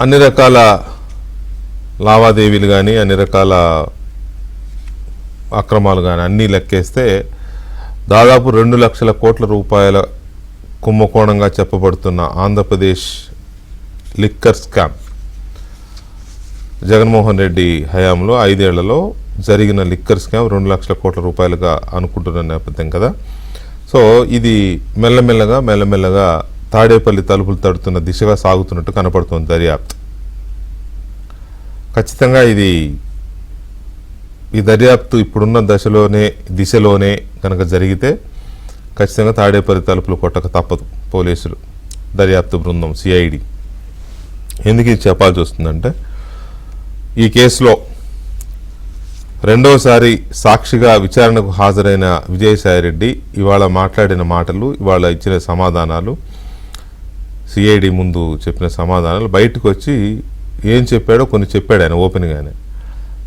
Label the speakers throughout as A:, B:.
A: అన్ని రకాల లావాదేవీలు కానీ అన్ని రకాల అక్రమాలు కానీ అన్నీ లెక్కేస్తే దాదాపు 2 లక్షల కోట్ల రూపాయల కుంభకోణంగా చెప్పబడుతున్న ఆంధ్రప్రదేశ్ లిక్కర్ స్కామ్ జగన్మోహన్ రెడ్డి హయాంలో 5 ఏళ్లలో జరిగిన లిక్కర్ స్కామ్ 2 లక్షల కోట్ల రూపాయలుగా అనుకుంటున్న నేపథ్యం కదా. సో ఇది మెల్లమెల్లగా తాడేపల్లి తలుపులు తడుతున్న దిశగా సాగుతున్నట్టు కనపడుతుంది దర్యాప్తు. ఖచ్చితంగా ఈ దర్యాప్తు ఇప్పుడున్న దిశలోనే కనుక జరిగితే ఖచ్చితంగా తాడేపల్లి తలుపులు కొట్టక తప్పదు పోలీసులు, దర్యాప్తు బృందం, సిఐడి. ఎందుకు ఇది చెప్పాల్సి వస్తుందంటే ఈ కేసులో రెండోసారి సాక్షిగా విచారణకు హాజరైన విజయసాయిరెడ్డి ఇవాళ మాట్లాడిన మాటలు, ఇవాళ ఇచ్చిన సమాధానాలు, సిఐడి ముందు చెప్పిన సమాధానాలు బయటకు వచ్చి ఏం చెప్పాడో కొన్ని చెప్పాడు ఆయన ఓపెన్గానే.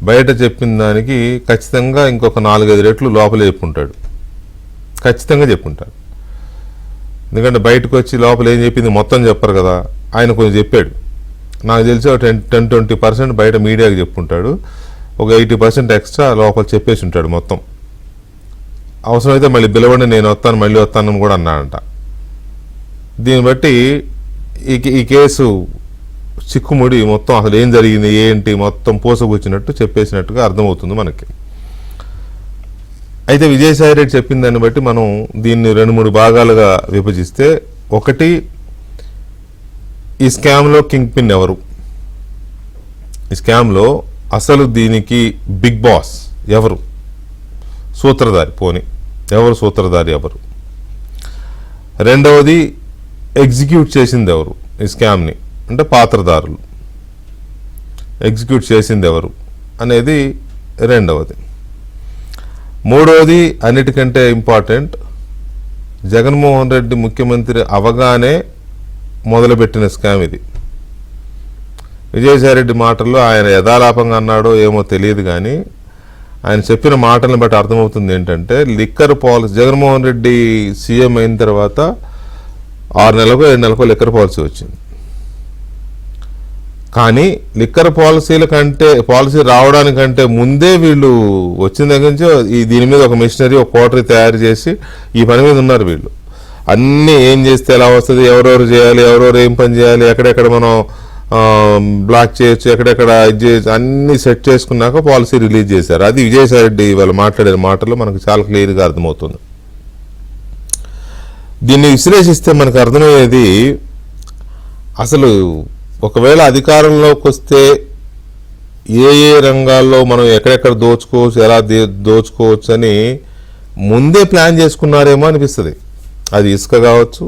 A: బయట చెప్పిన దానికి ఖచ్చితంగా ఇంకొక 4-5 రెట్లు లోపలే చెప్పుకుంటాడు, ఖచ్చితంగా చెప్పుకుంటాడు. ఎందుకంటే బయటకు వచ్చి లోపల ఏం చెప్పింది మొత్తం చెప్పరు కదా, ఆయన కొంచెం చెప్పాడు. నాకు తెలిసి 10-20% బయట మీడియాకి చెప్పుకుంటాడు, ఒక 80% ఎక్స్ట్రా లోపల చెప్పేసి ఉంటాడు మొత్తం. అవసరమైతే మళ్ళీ పిలవండి, నేను వస్తాను, మళ్ళీ వస్తానని కూడా అన్నాడంట. దీన్ని బట్టి ఈ కేసు చిక్కుముడి మొత్తం అసలు ఏం జరిగింది ఏంటి మొత్తం పూసగుచ్చినట్టు చెప్పేసినట్టుగా అర్థమవుతుంది మనకి. అయితే విజయసాయిరెడ్డి చెప్పిన దాన్ని బట్టి మనం దీన్ని 2-3 భాగాలుగా విభజిస్తే, ఒకటి, ఈ స్కామ్లో కింగ్ పిన్ ఎవరు, ఈ స్కామ్లో అసలు దీనికి బిగ్ బాస్ ఎవరు, సూత్రధారి ఎవరు సూత్రధారి ఎవరు. రెండవది, ఎగ్జిక్యూట్ చేసింది ఎవరు ఈ స్కామ్ని, అంటే పాత్రధారులు, ఎగ్జిక్యూట్ చేసింది ఎవరు అనేది రెండవది. మూడవది, అన్నిటికంటే ఇంపార్టెంట్, జగన్మోహన్ రెడ్డి ముఖ్యమంత్రి అవగానే మొదలుపెట్టిన స్కామ్ ఇది. విజయసాయిరెడ్డి మాటల్లో ఆయన యథాలాపంగా అన్నాడో ఏమో తెలియదు కానీ ఆయన చెప్పిన మాటలను బట్టి అర్థమవుతుంది ఏంటంటే, liquor policy Jaganmohan Reddy CM అయిన తర్వాత 6 నెలలకో 7 నెలలకో లిక్కర్ పాలసీ వచ్చింది. కానీ లిక్కర్ పాలసీ రావడానికంటే ముందే వీళ్ళు వచ్చిన దగ్గర నుంచి దీని మీద ఒక మిషనరీ, ఒక కోటరీ తయారు చేసి ఈ పని మీద ఉన్నారు వీళ్ళు. అన్నీ ఏం చేస్తే ఎలా వస్తుంది, ఎవరెవరు చేయాలి, ఎవరెవరు ఏం పని చేయాలి, ఎక్కడెక్కడ మనం బ్లాక్ చేయొచ్చు, ఎక్కడెక్కడ ఇది చేయొచ్చు, అన్నీ సెట్ చేసుకున్నాక పాలసీ రిలీజ్ చేశారు. అది విజయసాయిరెడ్డి వాళ్ళు మాట్లాడిన మాటల్లో మనకు చాలా క్లియర్గా అర్థమవుతుంది. దీన్ని విశ్లేషిస్తే మనకు అర్థమయ్యేది, అసలు ఒకవేళ అధికారంలోకి వస్తే ఏ రంగాల్లో మనం ఎక్కడెక్కడ దోచుకోవచ్చు, ఎలా దోచుకోవచ్చు అని ముందే ప్లాన్ చేసుకున్నారేమో అనిపిస్తుంది. అది ఇసుక కావచ్చు,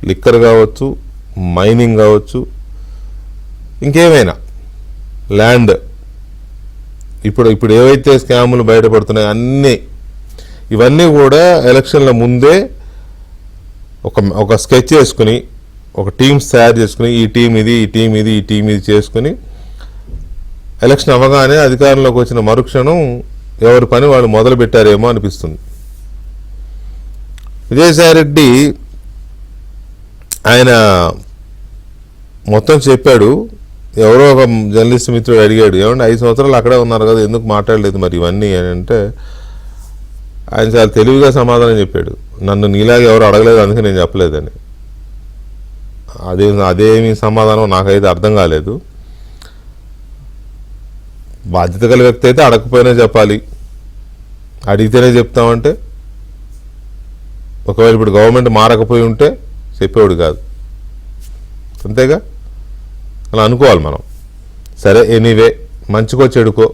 A: లిక్కర్ కావచ్చు, మైనింగ్ కావచ్చు, ఇంకేమైనా ల్యాండ్, ఇప్పుడు ఏవైతే స్కాములు బయటపడుతున్నాయో ఇవన్నీ కూడా ఎలక్షన్ల ముందే ఒక స్కెచ్ చేసుకుని, ఒక టీమ్స్ తయారు చేసుకుని, ఈ టీం ఇది, ఈ టీం ఇది, ఈ టీం ఇది చేసుకుని ఎలక్షన్ అవ్వగానే అధికారంలోకి వచ్చిన మరుక్షణం ఎవరి పని వాళ్ళు మొదలు పెట్టారేమో అనిపిస్తుంది. విజయసాయిరెడ్డి ఆయన మొత్తం చెప్పాడు. ఎవరో ఒక జర్నలిస్ట్ మిత్రుడు అడిగాడు, ఏమంటే 5 సంవత్సరాలు అక్కడే ఉన్నారు కదా, ఎందుకు మాట్లాడలేదు మరి ఇవన్నీ అని అంటే, ఆయన చాలా తెలివిగా సమాధానం చెప్పాడు. నన్ను నీలాగా ఎవరు అడగలేదు, అందుకే నేను చెప్పలేదని. అదేమి సమాధానం నాకైతే అర్థం కాలేదు. బాధ్యత గల వ్యక్తి అయితే అడగకపోయినా చెప్పాలి, అడిగితేనే చెప్తామంటే, ఒకవేళ ఇప్పుడు గవర్నమెంట్ మారకపోయి ఉంటే చెప్పేవాడు కాదు, అంతేగా, అలా అనుకోవాలి మనం. సరే, ఎనీవే, మంచికో చెడుకో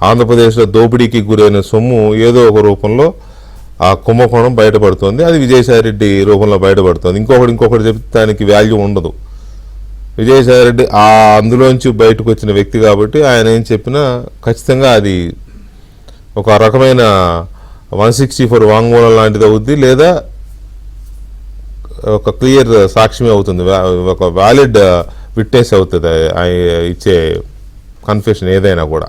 A: ఆంధ్రప్రదేశ్లో దోపిడీకి గురైన సొమ్ము ఏదో ఒక రూపంలో ఆ కుంభకోణం బయటపడుతుంది. అది విజయసాయిరెడ్డి రూపంలో బయటపడుతుంది. ఇంకొకటి చెప్తే దానికి వాల్యూ ఉండదు. విజయసాయిరెడ్డి అందులోంచి బయటకు వచ్చిన వ్యక్తి కాబట్టి ఆయన ఏం చెప్పినా ఖచ్చితంగా అది ఒక రకమైన 164 వాంగ్మూలం లాంటిది అవుద్ది, లేదా ఒక క్లియర్ సాక్ష్యమే అవుతుంది, ఒక వ్యాలిడ్ విట్నెస్ అవుతుంది ఇచ్చే కన్ఫెషన్ ఏదైనా కూడా.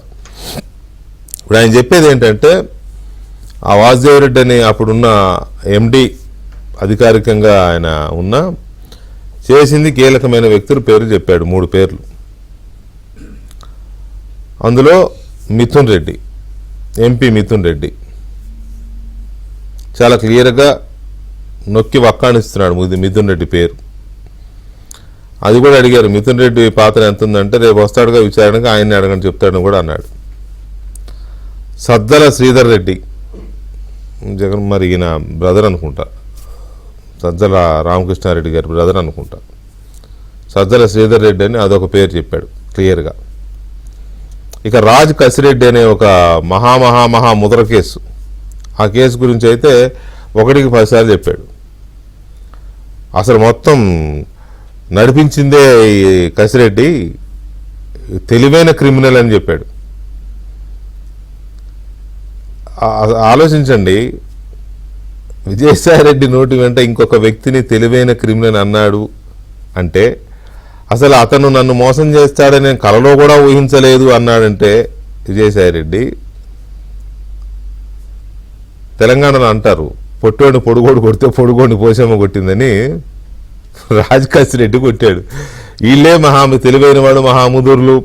A: ఇప్పుడు ఆయన చెప్పేది ఏంటంటే, ఆ వాసుదేవరెడ్డి అని అప్పుడున్న ఎండి, అధికారికంగా ఆయన ఉన్న చేసింది కీలకమైన వ్యక్తుల పేరు చెప్పాడు, 3 పేర్లు. అందులో మిథున్ రెడ్డి, ఎంపీ మిథున్ రెడ్డి చాలా క్లియర్గా నొక్కి వక్కాణిస్తున్నాడు మిథున్ రెడ్డి పేరు. అది కూడా అడిగారు, మిథున్ రెడ్డి పాత్ర ఎంత ఉందంటే రేపు వస్తాడుగా విచారణగా ఆయన్ని అడగని చెప్తాడని కూడా అన్నాడు. సద్దల శ్రీధర్ రెడ్డి, జగన్ మరి ఈయన బ్రదర్ అనుకుంటా, సజ్జల రామకృష్ణారెడ్డి గారి బ్రదర్ అనుకుంటా, సజ్జల శ్రీధర్ రెడ్డి అని అదొక పేరు చెప్పాడు క్లియర్గా. ఇక రాజ్ కసిరెడ్డి అనే ఒక మహా ముద్ర కేసు, ఆ కేసు గురించి అయితే 1కి 10 సార్లు చెప్పాడు. అసలు మొత్తం నడిపించిందే ఈ కసిరెడ్డి, తెలివైన క్రిమినల్ అని చెప్పాడు. ఆలోచించండి, విజయసాయిరెడ్డి నోటి వెంట ఇంకొక వ్యక్తిని తెలివైన క్రిమినల్ అన్నాడు అంటే, అసలు అతను నన్ను మోసం చేస్తాడని నేను కలలో కూడా ఊహించలేదు అన్నాడంటే విజయసాయిరెడ్డి. తెలంగాణలో అంటారు, పొట్టోడిని పొడుగోడు కొడితే పొడుగోడిని పోసేమ కొట్టిందని. రాజకాశిరెడ్డి కొట్టాడు. వీళ్ళే తెలివైన వాడు, మహాముదుర్లు,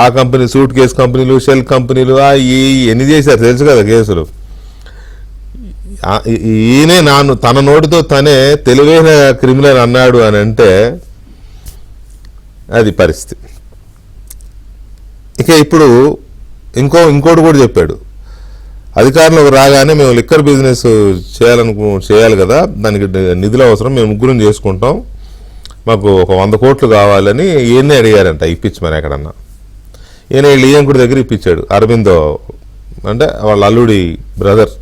A: ఆ కంపెనీ, సూట్ కేసు కంపెనీలు, షెల్ కంపెనీలు, ఎన్ని చేశారు తెలుసు కదా కేసులు. ఈయనే తన నోటితో తనే తెలివైన క్రిమినల్ అన్నాడు అని అంటే అది పరిస్థితి. ఇక ఇప్పుడు ఇంకోటి కూడా చెప్పాడు, అధికారంలోకి రాగానే మేము లిక్కర్ బిజినెస్ చేయాలి కదా, దానికి నిధులు అవసరం, మేము 3 చేసుకుంటాం, మాకు ఒక 100 కోట్లు కావాలని ఈయన్నే అడిగారంట ఇప్పించమని ఎక్కడన్నా. ఈయన ఈయంకుడి దగ్గర ఇప్పించాడు. అరవిందో అంటే వాళ్ళ అల్లుడి బ్రదర్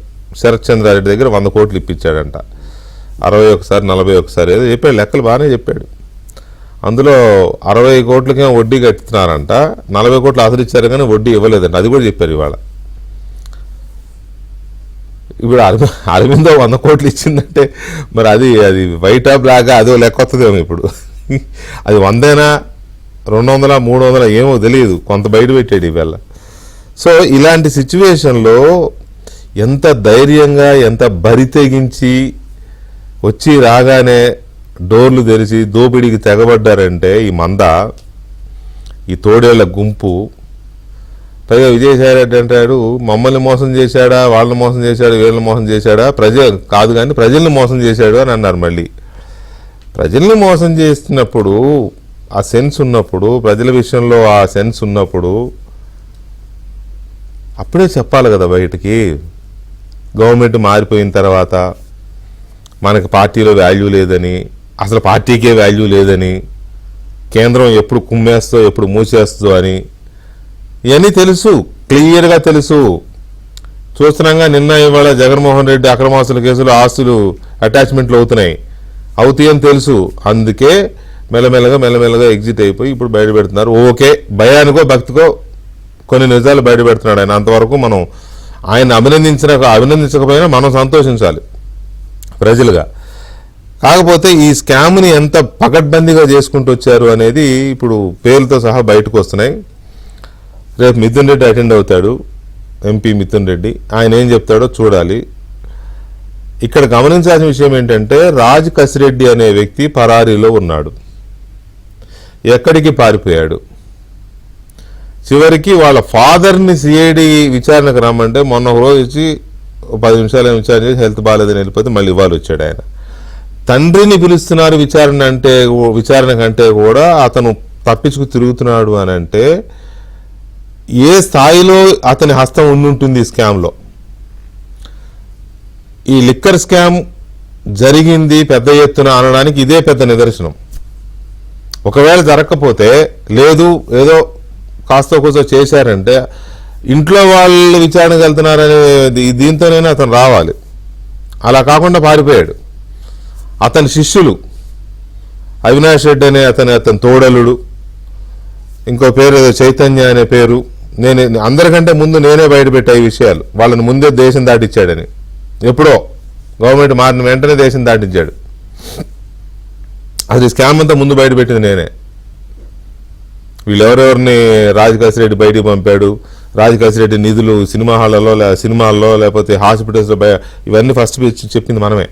A: శరత్ చంద్రారెడ్డి దగ్గర 100 కోట్లు ఇప్పించాడంట. 61 41 ఏదో చెప్పాడు, లెక్కలు బాగానే చెప్పాడు. అందులో 60 కోట్లకేమో వడ్డీ కట్టుతున్నారంట, 40 కోట్లు అసలు ఇచ్చారు కానీ వడ్డీ ఇవ్వలేదంట. అది కూడా చెప్పారు ఇవాళ. ఇప్పుడు అరవిందో 100 కోట్లు ఇచ్చిందంటే మరి అది వైటా బ్లాగా అదో లెక్క వస్తుందేమో ఇప్పుడు. అది 100 200 300 ఏమో తెలియదు, కొంత బయట పెట్టాడు ఇవాళ. సో ఇలాంటి సిచ్యువేషన్లో ఎంత ధైర్యంగా, ఎంత బరి తెగించి వచ్చి రాగానే డోర్లు తెరిచి దోపిడీకి తెగబడ్డారంటే ఈ తోడేళ్ల గుంపు. పైగా విజయసాయిరెడ్డి అంటాడు, మమ్మల్ని మోసం చేశాడా, వాళ్ళని మోసం చేశాడు, వీళ్ళని మోసం చేశాడా, కాదు కానీ ప్రజల్ని మోసం చేశాడు అని అన్నారు. మళ్ళీ ప్రజల్ని మోసం చేస్తున్నప్పుడు ఆ సెన్స్ ఉన్నప్పుడు, ప్రజల విషయంలో ఆ సెన్స్ ఉన్నప్పుడు అప్పుడే చెప్పాలి కదా బయటికి. గవర్నమెంట్ మారిపోయిన తర్వాత మనకి పార్టీలో వాల్యూ లేదని, అసలు పార్టీకే వాల్యూ లేదని, కేంద్రం ఎప్పుడు కుమ్మేస్తో ఎప్పుడు మూసేస్తుందో అని, ఇవన్నీ తెలుసు, క్లియర్గా తెలుసు. చూస్తున్నాగా నిన్న ఇవాళ జగన్మోహన్ రెడ్డి అక్రమాస్తుల కేసులు ఆస్తులు అటాచ్మెంట్లు అవుతాయని తెలుసు. అందుకే మెల్లమెల్లగా ఎగ్జిట్ అయిపోయి ఇప్పుడు బయట పెడుతున్నారు. ఓకే, భయానికో భక్తికో కొన్ని నిజాలు బయట పెడుతున్నాడు ఆయన. అంతవరకు మనం ఆయన అభినందించకపోయినా మనం సంతోషించాలి ప్రజలుగా. కాకపోతే ఈ స్కామ్ని ఎంత పకడ్బందీగా చేసుకుంటూ వచ్చారు అనేది ఇప్పుడు పేర్లతో సహా బయటకు వస్తున్నాయి. రేపు మిథున్ రెడ్డి అటెండ్ అవుతాడు, ఎంపీ మిథున్ రెడ్డి. ఆయన ఏం చెప్తాడో చూడాలి. ఇక్కడ గమనించాల్సిన విషయం ఏంటంటే, రాజ్ కసిరెడ్డి అనే వ్యక్తి పరారీలో ఉన్నాడు. ఎక్కడికి పారిపోయాడు? చివరికి వాళ్ళ ఫాదర్ని సిఐడి విచారణకు రమ్మంటే మొన్న ఒక రోజు వచ్చి 10 నిమిషాలు విచారణ చేసి హెల్త్ బాగాలేదని వెళ్ళిపోతే మళ్ళీ ఇవాళ వచ్చాడు ఆయన. తండ్రిని పిలుస్తున్నారు విచారణ కంటే కూడా అతను తప్పించుకు తిరుగుతున్నాడు అని అంటే ఏ స్థాయిలో అతని హస్తం ఉండుంటుంది ఈ స్కామ్లో. ఈ లిక్కర్ స్కామ్ జరిగింది పెద్ద ఎత్తున అనడానికి ఇదే పెద్ద నిదర్శనం. ఒకవేళ జరగకపోతే, లేదు ఏదో కాస్త కూర్చో చేశారంటే, ఇంట్లో వాళ్ళు విచారణకు వెళ్తున్నారనే దీంతోనైనా అతను రావాలి. అలా కాకుండా పారిపోయాడు. అతని శిష్యులు అవినాష్ రెడ్డి అనే అతని తోడలుడు, ఇంకో పేరు ఏదో చైతన్య అనే పేరు, అందరికంటే ముందు నేనే బయటపెట్టా ఈ విషయాలు. వాళ్ళని ముందే దేశం దాటిచ్చాడని. ఎప్పుడో గవర్నమెంట్ మారిన వెంటనే దేశం దాటించాడు. అది స్కామ్ అంతా ముందు బయటపెట్టింది నేనే. వీళ్ళెవరెవరిని రాజకాశిరెడ్డి బయటికి పంపాడు, రాజకాశిరెడ్డి నిధులు సినిమాల్లో లేకపోతే హాస్పిటల్స్లో ఇవన్నీ ఫస్ట్ చెప్పింది మనమే.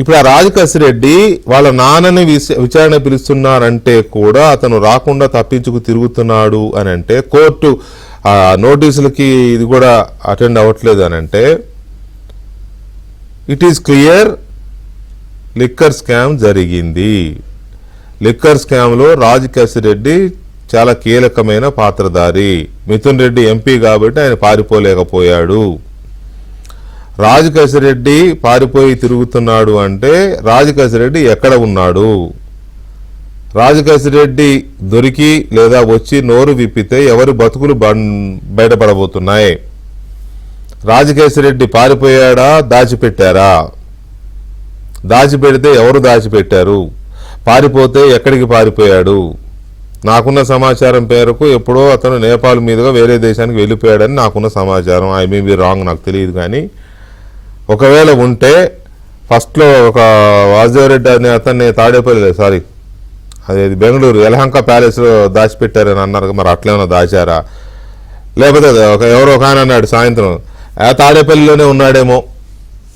A: ఇప్పుడు ఆ రాజకేశ్వరెడ్డి వాళ్ళ నాన్నని విచారణ పిలుస్తున్నారంటే కూడా అతను రాకుండా తప్పించుకు తిరుగుతున్నాడు అని అంటే, కోర్టు నోటీసులకి ఇది కూడా అటెండ్ అవ్వట్లేదు అని అంటే, it is clear liquor scam జరిగింది. లిక్కర్ స్కామ్లో రాజకేశ్వరెడ్డి చాలా కీలకమైన పాత్రధారి. మిథున్ రెడ్డి ఎంపీ కాబట్టి ఆయన పారిపోలేకపోయాడు. రాజకేశ్వరెడ్డి పారిపోయి తిరుగుతున్నాడు అంటే రాజకేశ్వరెడ్డి ఎక్కడ ఉన్నాడు? రాజకేశ్వరెడ్డి దొరికి లేదా వచ్చి నోరు విప్పితే ఎవరి బతుకులు బయటపడబోతున్నాయి? రాజకేశ్వరెడ్డి పారిపోయాడా, దాచిపెట్టారా? దాచిపెడితే ఎవరు దాచిపెట్టారు? పారిపోతే ఎక్కడికి పారిపోయాడు? నాకున్న సమాచారం పేరుకు ఎప్పుడో అతను నేపాల్ మీదుగా వేరే దేశానికి వెళ్ళిపోయాడని నాకున్న సమాచారం. ఐ మే బి రాంగ్, నాకు తెలియదు. కానీ ఒకవేళ ఉంటే ఫస్ట్లో ఒక వాసుదేవరెడ్డి అనే అతన్ని అది బెంగళూరు యలహంక ప్యాలెస్లో దాచిపెట్టారని అన్నారు. మరి అట్లేమన్నా దాచారా? లేకపోతే ఎవరో ఒక ఆయన అన్నాడు సాయంత్రం తాడేపల్లిలోనే ఉన్నాడేమో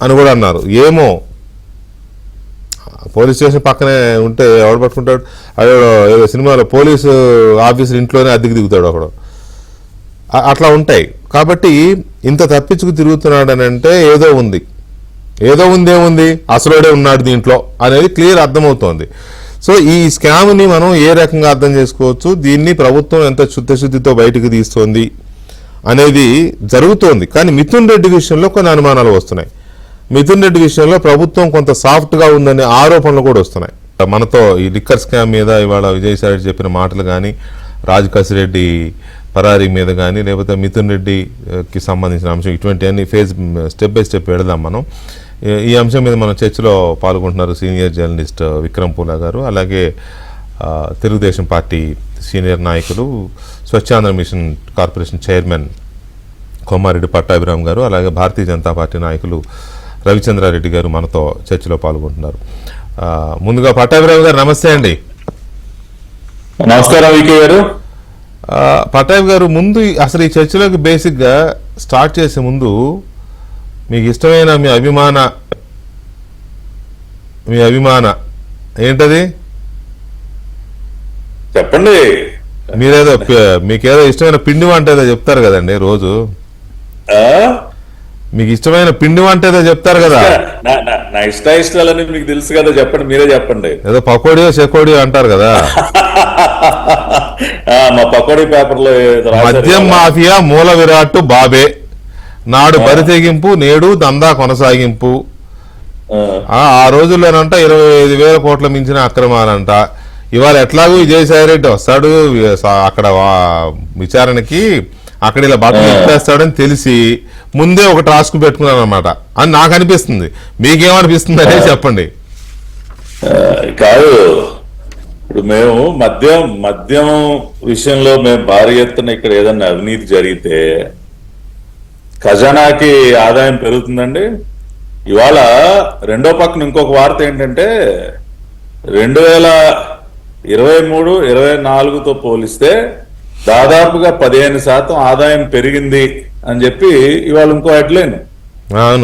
A: అని కూడా అన్నారు. ఏమో, పోలీస్ స్టేషన్ పక్కనే ఉంటే ఎవడు పట్టుకుంటాడు? ఏదో సినిమాలో పోలీసు ఆఫీసర్ ఇంట్లోనే అద్దెకి దిగుతాడు ఒకడు. అట్లా ఉంటాయి. కాబట్టి ఇంత తప్పించుకు తిరుగుతున్నాడు అని అంటే ఏదో ఉంది. ఏముంది, అసలుడే ఉన్నాడు దీంట్లో అనేది క్లియర్ అర్థమవుతోంది. సో ఈ స్కామ్ని మనం ఏ రకంగా అర్థం చేసుకోవచ్చు, దీన్ని ప్రభుత్వం ఎంత చిత్తశుద్ధితో బయటకు తీస్తోంది అనేది జరుగుతోంది. కానీ మిథున్ రెడ్డి విషయంలో కొన్ని అనుమానాలు వస్తున్నాయి. మిథున్ రెడ్డి విషయంలో ప్రభుత్వం కొంత సాఫ్ట్గా ఉందనే ఆరోపణలు కూడా వస్తున్నాయి. మనతో ఈ లిక్కర్ స్కామ్ మీద ఇవాళ విజయసాయి రెడ్డి చెప్పిన మాటలు కానీ, రాజకేశ్వరెడ్డి పరారీ మీద కానీ, లేకపోతే మిథున్ రెడ్డికి సంబంధించిన అంశం, ఇటువంటివన్నీ స్టెప్ బై స్టెప్ వెళదాం మనం. ఈ అంశం మీద మన చర్చలో పాల్గొంటున్నారు సీనియర్ జర్నలిస్ట్ విక్రమ్ పూలా గారు, అలాగే తెలుగుదేశం పార్టీ సీనియర్ నాయకులు Swachhandhra mission corporation chairman Kommareddy Pattabhiram గారు, అలాగే భారతీయ జనతా పార్టీ నాయకులు రవిచంద్రారెడ్డి గారు మనతో చర్చలో పాల్గొంటున్నారు. ముందుగా పట్టాభిరామ్ గారు నమస్తే అండి.
B: నమస్కారం వికే గారు.
A: పట్టాభి గారు, ముందు అసలు ఈ చర్చలోకి బేసిక్గా స్టార్ట్ చేసే ముందు మీకు ఇష్టమైన మీ అభిమాన ఏంటది
B: చెప్పండి.
A: మీకేదో ఇష్టమైన పిండి వంట ఏదో చెప్తారు కదండి రోజు. మీకు ఇష్టమైన పిండి వంట ఏదో చెప్తారు కదా.
B: నా ఇష్టాలని మీకు తెలుసు కదా, చెప్పండి, మీరే చెప్పండి.
A: ఏదో పకోడియో చెకోడియో అంటారు కదా.
B: మా పకోడీ పేపర్ లో
A: మద్యం మాఫియా మూల విరాట్ బాబే, నాడు బరితెగింపు నేడు దందా కొనసాగింపు. ఆ రోజుల్లోనంట 25,000 కోట్ల మించిన అక్రమాలంట. ఇవాళ ఎట్లాగూ విజయసాయి రెడ్డి వస్తాడు అక్కడ విచారణకి, అక్కడ ఇలా బట్టలు ఎత్తేస్తాడని తెలిసి ముందే ఒక టాస్క్ పెట్టుకున్నాను అనమాట అని నాకు అనిపిస్తుంది. మీకేమనిపిస్తుంది అనేది చెప్పండి.
B: కాదు, ఇప్పుడు మేము మద్యం విషయంలో మేము భారీ ఎత్తున ఇక్కడ ఏదన్నా అవినీతి జరిగితే ఖజానాకి ఆదాయం పెరుగుతుందండి. ఇవాళ రెండో పక్కన ఇంకొక వార్త ఏంటంటే 2023-24తో పోలిస్తే దాదాపుగా 15% ఆదాయం పెరిగింది అని చెప్పి ఇవాళ ఇంకో హెడ్లైన్.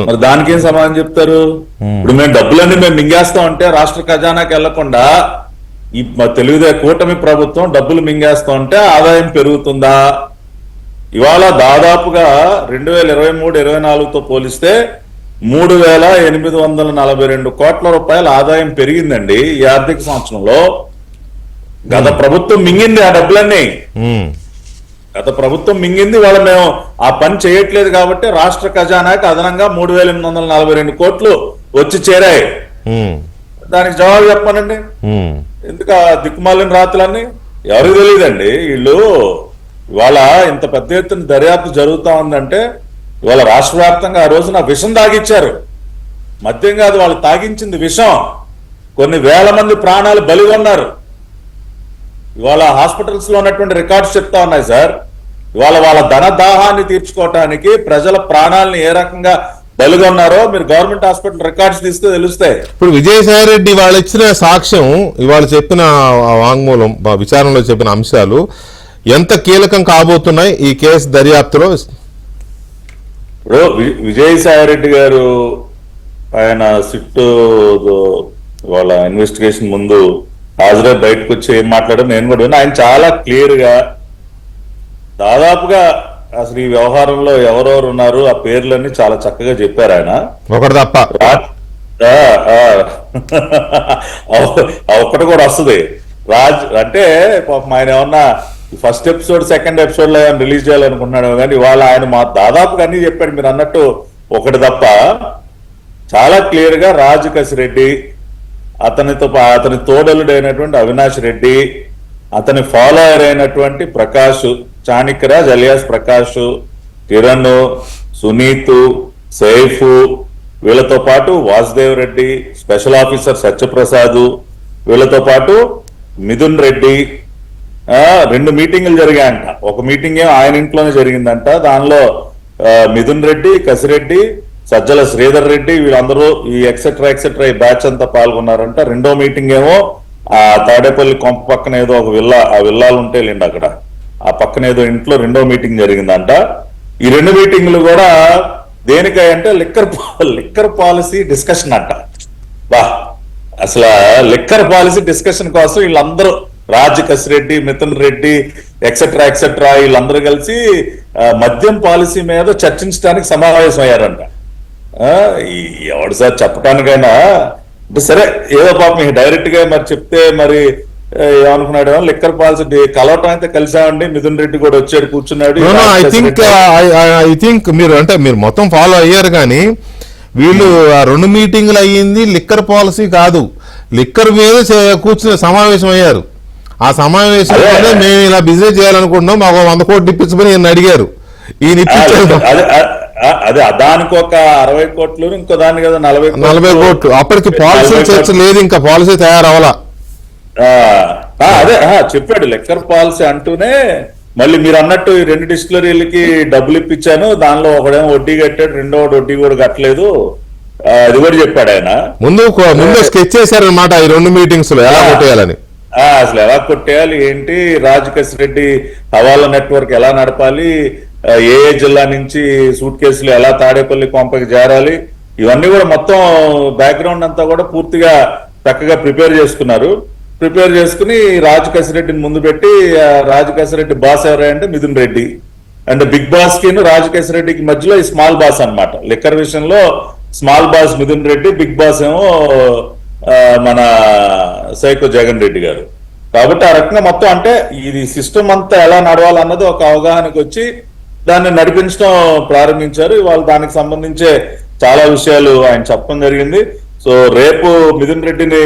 B: మరి దానికి ఏం సమాధానం చెప్తారు? ఇప్పుడు మేము డబ్బులన్నీ మేము మింగేస్తాం అంటే రాష్ట్ర ఖజానాకి వెళ్లకుండా ఈ కూటమి ప్రభుత్వం డబ్బులు మింగేస్తాం అంటే ఆదాయం పెరుగుతుందా? ఇవాళ దాదాపుగా 2023-24తో పోలిస్తే 3,842 కోట్ల రూపాయల ఆదాయం పెరిగిందండి ఈ ఆర్థిక సంవత్సరంలో. గత ప్రభుత్వం మింగింది ఆ డబ్బులన్నీ. గత ప్రభుత్వం మింగింది. వాళ్ళ మేము ఆ పని చేయట్లేదు కాబట్టి రాష్ట్ర ఖజానాకి అదనంగా 3,842 కోట్లు వచ్చి చేరాయి. దానికి జవాబు చెప్పానండి. ఎందుకు ఆ దిక్కుమాలిన రాత్రులన్నీ ఎవరికి తెలియదండి. వీళ్ళు ఇవాళ ఇంత పెద్ద ఎత్తున దర్యాప్తు జరుగుతా ఉందంటే ఇవాళ రాష్ట్ర వ్యాప్తంగా ఆ రోజున విషం తాగిచ్చారు. మద్యం కాదు, వాళ్ళు తాగించింది విషం. కొన్ని వేల మంది ప్రాణాలు బలిగొన్నారు. ఇవాళ హాస్పిటల్స్ లో ఉన్నటువంటి రికార్డ్స్ చెప్తా ఉన్నాయి సార్. ఇవాళ వాళ్ళ ధన దాహాన్ని తీర్చుకోవటానికి ప్రజల ప్రాణాలను ఏ రకంగా బలిగొన్నారో మీరు గవర్నమెంట్ హాస్పిటల్ రికార్డ్స్ తీస్తే తెలుస్తాయి.
A: ఇప్పుడు విజయసాయి రెడ్డి వాళ్ళు ఇచ్చిన సాక్ష్యం, ఇవాళ చెప్పిన వాంగ్మూలం, విచారణలో చెప్పిన అంశాలు ఎంత కీలకం కాబోతున్నాయి ఈ కేసు దర్యాప్తులో?
B: ఇప్పుడు విజయసాయి రెడ్డి గారు ఆయన సిట్ వాళ్ళ ఇన్వెస్టిగేషన్ ముందు హాజరై బయటకు వచ్చి ఏం మాట్లాడారు నేను కూడా విన్నా. ఆయన చాలా క్లియర్ గా దాదాపుగా అసలు ఈ వ్యవహారంలో ఎవరెవరు ఉన్నారు ఆ పేర్లన్నీ చాలా చక్కగా చెప్పారు ఆయన.
A: ఒకటి తప్ప
B: ఒక్కటి కూడా వస్తుంది. రాజ్ అంటే పాపం ఆయన ఏమన్నా ఫస్ట్ ఎపిసోడ్ సెకండ్ ఎపిసోడ్ లో ఏమైనా రిలీజ్ చేయాలనుకున్నాడు కానీ ఇవాళ ఆయన మా దాదాపుగా అన్ని చెప్పాడు. మీరు అన్నట్టు ఒకటి తప్ప చాలా క్లియర్ గా రాజ్ కసిరెడ్డి, అతని తోడలుడైనటువంటి అవినాష్ రెడ్డి, అతని ఫాలోయర్ అయినటువంటి ప్రకాష్ చాణిక్యరాజ్ అలియాస్ ప్రకాష్, కిరణ్, సునీత్, సైఫ్, వీళ్ళతో పాటు వాసుదేవ్ రెడ్డి, స్పెషల్ ఆఫీసర్ సత్యప్రసాద్, వీళ్ళతో పాటు మిథున్ రెడ్డి. 2 మీటింగులు జరిగాయంట. ఒక మీటింగ్ ఏమో ఆయన ఇంట్లోనే జరిగిందంట. దానిలో మిథున్ రెడ్డి, కసిరెడ్డి, సజ్జల శ్రీధర్ రెడ్డి వీళ్ళందరూ ఈ ఎక్సెట్రా ఈ బ్యాచ్ అంతా పాల్గొన్నారంట. రెండో మీటింగ్ ఏమో ఆ తాడేపల్లి కొంప పక్కన ఏదో ఒక ఆ విల్లాలు ఉంటే లేండి అక్కడ ఆ పక్కన ఏదో ఇంట్లో రెండో మీటింగ్ జరిగిందంట. ఈ 2 మీటింగ్లు కూడా దేనికంటే లిక్కర్ పాలసీ డిస్కషన్ అంట. బా అసలు లిక్కర్ పాలసీ డిస్కషన్ కోసం వీళ్ళందరూ రాజ్ కసిరెడ్డి, మిథున్ రెడ్డి ఎక్సెట్రా వీళ్ళందరూ కలిసి మద్యం పాలసీ మీద చర్చించడానికి సమావేశం అయ్యారంట. ఎవడు సార్ చెప్పడానికైనా అంటే సరే ఏదో పాపం డైరెక్ట్ గా మరి చెప్తే మరి ఏమనుకున్నాడు, లిక్కర్ పాలసీ కలవటం అయితే కలిసామండి, మిథున్ రెడ్డి కూడా వచ్చాడు కూర్చున్నాడు.
A: ఐ థింక్ మీరు మొత్తం ఫాలో అయ్యారు కానీ వీళ్ళు ఆ 2 మీటింగ్లు అయ్యింది లిక్కర్ పాలసీ కాదు, లిక్కర్ మీద కూర్చుని సమావేశం అయ్యారు. ఆ సమావేశంలో మేము ఇలా బిజినెస్ చేయాలనుకుంటున్నాం, మాకు 100 కోట్లు ఇప్పించమని ఈయన అడిగారు. ఈయన ఇప్పించారు.
B: అదే దానికి ఒక 60 కోట్లు, ఇంకో దానికి కదా
A: 40 కోట్లు. అప్పటికి పాలసీ చర్చ లేదు, ఇంకా పాలసీ తయారవలా.
B: అదే చెప్పాడు లిక్కర్ పాలసీ అంటూనే మళ్ళీ మీరు అన్నట్టు ఈ 2 డిస్టిలరీలకి డబ్బులు ఇప్పించాను, దానిలో ఒకడేమో వడ్డీ కట్టాడు, రెండో వడ్డీ కూడా కట్టలేదు, అది కూడా చెప్పాడు ఆయన.
A: ముందు స్కెచ్ చేశారనమాట ఈ 2 మీటింగ్స్ లో ఎలా కొట్టేయాలని.
B: అసలు ఎలా కొట్టేయాలి ఏంటి, రాజ్ కసిరెడ్డి హవాలా నెట్వర్క్ ఎలా నడపాలి, ఏ జిల్లా నుంచి సూట్ కేసులు ఎలా తాడేపల్లి కొంపకి చేరాలి, ఇవన్నీ కూడా మొత్తం బ్యాక్గ్రౌండ్ అంతా కూడా పూర్తిగా చక్కగా ప్రిపేర్ చేసుకున్నారు. ప్రిపేర్ చేసుకుని రాజ్ కసిరెడ్డిని ముందు పెట్టి, రాజ్ కసిరెడ్డి బాస్ ఎవరంటే Mithun Reddy, and big boss కి రాజ్ కసిరెడ్డికి మధ్యలో ఈ స్మాల్ బాస్ అన్నమాట. లిక్కర్ విషయంలో small boss Mithun Reddy, big boss ఏమో మన సైకో జగన్ రెడ్డి గారు. కాబట్టి ఆ రకంగా మొత్తం అంటే ఇది సిస్టమ్ అంతా ఎలా నడవాలన్నది ఒక అవగాహనకు వచ్చి దాన్ని నడిపించడం ప్రారంభించారు. వాళ్ళు దానికి సంబంధించే చాలా విషయాలు ఆయన చెప్పడం జరిగింది. సో రేపు మిథున్ రెడ్డిని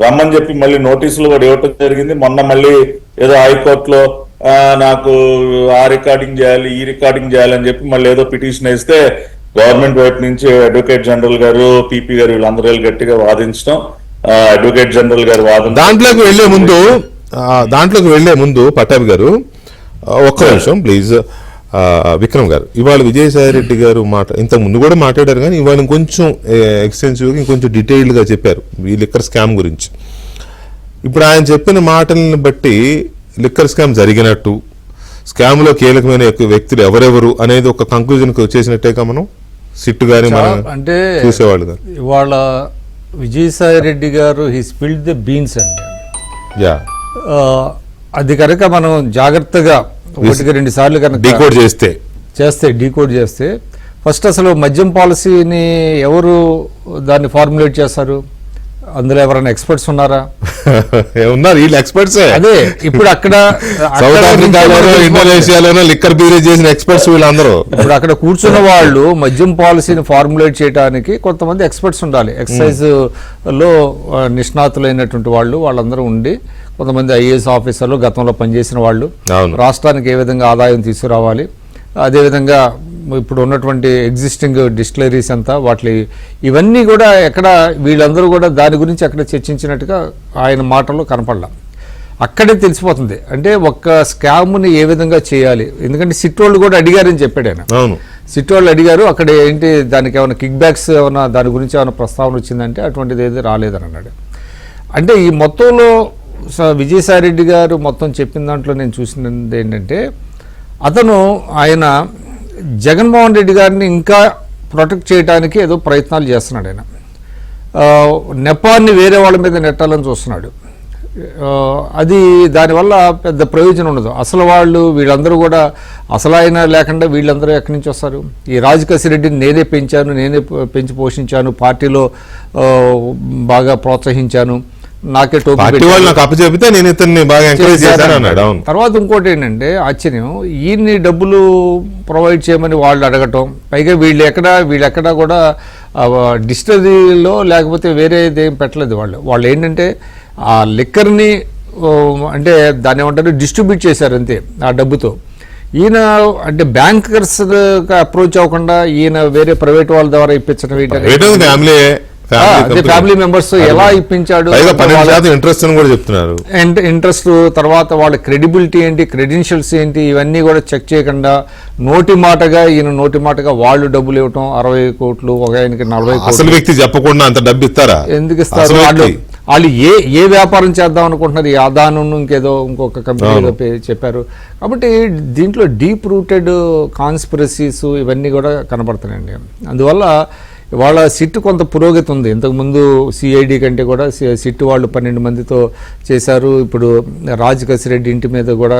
B: రమ్మని చెప్పి మళ్ళీ నోటీసులు కూడా ఇవ్వటం జరిగింది. మొన్న మళ్ళీ ఏదో హైకోర్టులో నాకు ఆ రికార్డింగ్ చేయాలి, ఈ రికార్డింగ్ చేయాలని చెప్పి మళ్ళీ ఏదో పిటిషన్ వేస్తే గవర్నమెంట్ వైపు నుంచి అడ్వకేట్ జనరల్ గారు, పీపీ గారు వీళ్ళందరూ గట్టిగా వాదించడం, అడ్వకేట్ జనరల్ గారు వాదన.
A: దాంట్లోకి వెళ్లే ముందు పట్టాభి గారు ఒక్క నిమిషం ప్లీజ్. విక్రమ్ గారు, ఇవాళ విజయసాయి రెడ్డి గారు ఇంతకు ముందు కూడా మాట్లాడారు కానీ ఇవాళ ఇంకొంచెం ఎక్స్టెన్సివ్గా ఇంకొంచెం డీటెయిల్డ్గా చెప్పారు ఈ లిక్కర్ స్కామ్ గురించి. ఇప్పుడు ఆయన చెప్పిన మాటలను బట్టి లిక్కర్ స్కామ్ జరిగినట్టు, స్కామ్లో కీలకమైన వ్యక్తులు ఎవరెవరు అనేది ఒక కంక్లూజన్కి వచ్చేసినట్టేగా మనం సిట్టు గాని
C: అంటే
A: చూసేవాళ్ళు గారు.
C: ఇవాళ విజయసాయి రెడ్డి గారు హీ స్పిల్డ్ ది బీన్స్ అండి. అది కనుక మనం జాగ్రత్తగా 1-2 సార్లు కనుక
A: డీకోడ్ చేస్తే ఫస్ట్ అసలు మద్యం పాలసీని ఎవరు దాన్ని ఫార్ములేట్ చేస్తారు, అందులో ఎవరైనా ఎక్స్పర్ట్స్ ఉన్నారా? ఉన్నారు, వీళ్ళు ఎక్స్పర్ట్స్.
C: అదే ఇప్పుడు అక్కడ
A: సౌత్ ఆఫ్రికాలోనో ఇండోనేషియాలోనో లిక్కర్ బిజినెస్ చేసిన ఎక్స్పర్ట్స్ వీళ్ళందరూ.
C: ఇప్పుడు అక్కడ కూర్చున్న వాళ్ళు మద్యం పాలసీని ఫార్ములేట్ చేయడానికి కొంతమంది ఎక్స్పర్ట్స్ ఉండాలి. ఎక్సైజ్ లో నిష్ణాతులైనటువంటి వాళ్ళందరూ ఉండి, కొంతమంది ఐఏఎస్ ఆఫీసర్లు గతంలో పనిచేసిన వాళ్ళు, రాష్ట్రానికి ఏ విధంగా ఆదాయం తీసుకురావాలి, అదేవిధంగా ఇప్పుడు ఉన్నటువంటి ఎగ్జిస్టింగ్ డిస్టిలరీస్ అంతా ఇవన్నీ కూడా ఎక్కడ వీళ్ళందరూ కూడా దాని గురించి అక్కడ చర్చించినట్టుగా ఆయన మాటల్లో కనపడలా. అక్కడే తెలిసిపోతుంది అంటే ఒక్క స్కామ్ని ఏ విధంగా చేయాలి. ఎందుకంటే సిట్ వాళ్ళు కూడా అడిగారని చెప్పాడు ఆయన. సిట్ వాళ్ళు అడిగారు అక్కడ ఏంటి, దానికి ఏమైనా కిక్ బ్యాక్స్ ఏమైనా దాని గురించి ఏమైనా ప్రస్తావన వచ్చిందంటే అటువంటిది ఏది రాలేదని అన్నాడు. అంటే ఈ మొత్తంలో విజయసాయి రెడ్డి గారు మొత్తం చెప్పిన దాంట్లో నేను చూసినది ఏంటంటే, ఆయన జగన్మోహన్ రెడ్డి గారిని ఇంకా ప్రొటెక్ట్ చేయడానికి ఏదో ప్రయత్నాలు చేస్తున్నాడు ఆయన. నెపాన్ని వేరే వాళ్ళ మీద నెట్టాలని చూస్తున్నాడు. అది దానివల్ల పెద్ద ప్రయోజనం ఉండదు. అసలు వీళ్ళందరూ కూడా అసలైన లేకుండా వీళ్ళందరూ ఎక్కడి నుంచి వస్తారు? ఈ రాజకేశిరెడ్డిని నేనే పెంచాను, నేనే పెంచి పోషించాను, పార్టీలో బాగా ప్రోత్సహించాను, నాకే టోపీ
A: నాకు అప్పచెబితే నేను ఇతన్ని బాగా ఎంకరేజ్ చేశాను అన్నాడు. అవును.
C: తర్వాత ఇంకోటి ఏంటంటే ఆశ్చర్యం, ఈయన్ని డబ్బులు ప్రొవైడ్ చేయమని వాళ్ళు అడగటం, పైగా వీళ్ళెక్కడా కూడా డిస్టిలరీలో లేకపోతే వేరే ఏం పెట్టలేదు. వాళ్ళు ఏంటంటే ఆ లిక్కర్ని అంటే దాన్ని ఏమంటారు డిస్ట్రిబ్యూట్ చేశారు అంతే ఆ డబ్బుతో. ఈయన అంటే బ్యాంకర్స్ అప్రోచ్ అవ్వకుండా ఈయన వేరే ప్రైవేట్ వాళ్ళ ద్వారా ఇప్పించడం ఫ్యామిలీ మెంబర్స్ ఎలా ఇప్పించాడు, ఇంట్రెస్ట్, తర్వాత వాళ్ళ క్రెడిబిలిటీ ఏంటి, క్రెడెన్షియల్స్ ఏంటి, ఇవన్నీ కూడా చెక్ చేయకుండా నోటి మాటగా వాళ్ళు డబ్బులు ఇవ్వటం 60 కోట్లు, ఒక ఆయనకి 40 కోట్లు.
A: అసలు వ్యక్తి చెప్పకుండా అంత డబ్బు ఇస్తారా?
C: ఎందుకు ఇస్తారు? వాళ్ళు ఏ వ్యాపారం చేద్దాం అనుకుంటున్నారు? ఈ ఆదానం ఇంకొక కంపెనీలో చెప్పారు. కాబట్టి దీంట్లో డీప్ రూటెడ్ కాన్స్పిరసీస్ ఇవన్నీ కూడా కనపడుతున్నాయండి. అందువల్ల వాళ్ళ సిట్ కొంత పురోగతి ఉంది. ఇంతకుముందు సిఐడి కంటే కూడా సిట్ వాళ్ళు 12 మందితో చేశారు. ఇప్పుడు రాజకేశిరెడ్డి ఇంటి మీద కూడా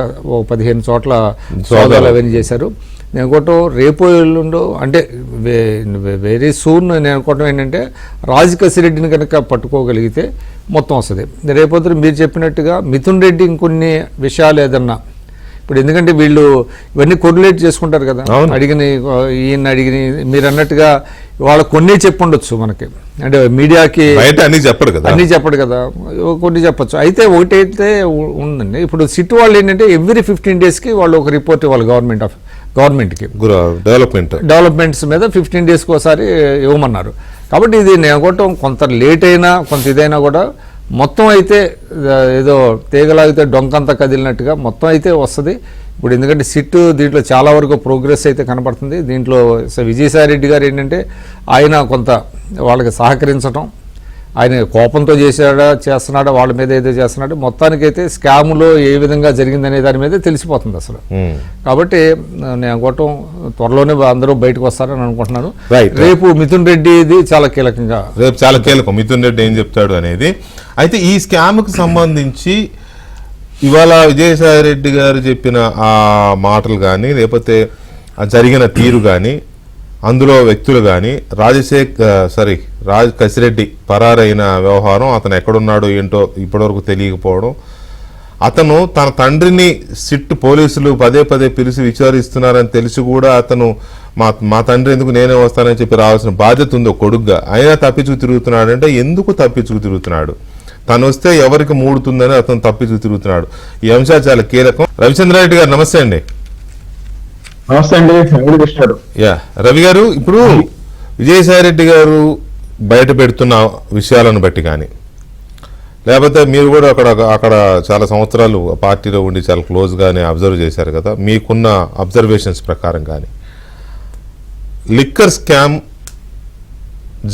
C: 15 చోట్ల సోదాలు అవన్నీ చేశారు. నేను అనుకోవటం రేపు ఎల్లుండో అంటే వెరీ సూన్ నేను అనుకోవటం ఏంటంటే రాజకేశిరెడ్డిని కనుక పట్టుకోగలిగితే మొత్తం వస్తుంది. రేపొద్దు మీరు చెప్పినట్టుగా మిథున్ రెడ్డి ఇంకొన్ని విషయాలు ఏదన్నా ఇప్పుడు, ఎందుకంటే వీళ్ళు ఇవన్నీ కొరిలేట్ చేసుకుంటారు కదా, ఈయన అడిగిన మీరు అన్నట్టుగా వాళ్ళ కొన్ని చెప్పుండొచ్చు మనకి, అంటే మీడియాకి
A: అన్ని
C: చెప్పడు కదా, కొన్ని చెప్పచ్చు. అయితే ఒకటైతే ఉందండి, ఇప్పుడు సిట్ వాళ్ళు ఏంటంటే ఎవ్రీ 15 daysకి వాళ్ళు ఒక రిపోర్ట్ ఇవ్వాలి గవర్నమెంట్కి డెవలప్మెంట్స్ మీద 15 daysకి ఒకసారి ఇవ్వమన్నారు. కాబట్టి ఇది నేను అనుకోవటం కొంత లేట్ అయినా కొంత ఇదైనా కూడా మొత్తం అయితే ఏదో తీగలాగితే డొంకంతా కదిలినట్టుగా మొత్తం అయితే వస్తుంది. ఇప్పుడు ఎందుకంటే సిట్ దీంట్లో చాలా వరకు ప్రోగ్రెస్ అయితే కనపడుతుంది. దీంట్లో విజయసాయిరెడ్డి గారు ఏంటంటే ఆయన కొంత వాళ్ళకి సహకరించడం, ఆయన కోపంతో చేస్తున్నాడా వాళ్ళ మీద ఏదో చేస్తున్నాడు, మొత్తానికైతే స్కామ్లో ఏ విధంగా జరిగిందనే దాని మీద తెలిసిపోతుంది అసలు. కాబట్టి నేను అనుకోవటం త్వరలోనే అందరూ బయటకు వస్తారని అనుకుంటున్నాను. రేపు మిథున్ రెడ్డిది చాలా కీలకం,
A: మిథున్ రెడ్డి ఏం చెప్తాడు అనేది. అయితే ఈ స్కామ్కి సంబంధించి ఇవాళ విజయసాయి రెడ్డి గారు చెప్పిన ఆ మాటలు కానీ లేకపోతే జరిగిన తీరు కానీ అందులో వ్యక్తులు కానీ రాజ్ కసిరెడ్డి పరారైన వ్యవహారం, అతను ఎక్కడున్నాడో ఏంటో ఇప్పటివరకు తెలియకపోవడం, అతను తన తండ్రిని సిట్ పోలీసులు పదే పిలిచి విచారిస్తున్నారని తెలిసి కూడా అతను మా తండ్రి ఎందుకు నేనే వస్తానని చెప్పి రావాల్సిన బాధ్యత ఉంది కొడుగ్గా, అయినా తప్పించుకు తిరుగుతున్నాడు. అంటే ఎందుకు తప్పించుకు తిరుగుతున్నాడు? తను వస్తే ఎవరికి మూడుతుందని అతను తప్పించుకు తిరుగుతున్నాడు. ఈ అంశాలు చాలా కీలకం. రవిచంద్రారెడ్డి గారు నమస్తే అండి.
D: నమస్తే అండి.
A: రవి గారు, ఇప్పుడు విజయసాయిరెడ్డి గారు బయట పెడుతున్న విషయాలను బట్టి కానీ లేకపోతే మీరు కూడా అక్కడ చాలా సంవత్సరాలు పార్టీలో ఉండి చాలా క్లోజ్గానే అబ్జర్వ్ చేశారు కదా, మీకున్న అబ్జర్వేషన్స్ ప్రకారం కానీ లిక్కర్ స్కామ్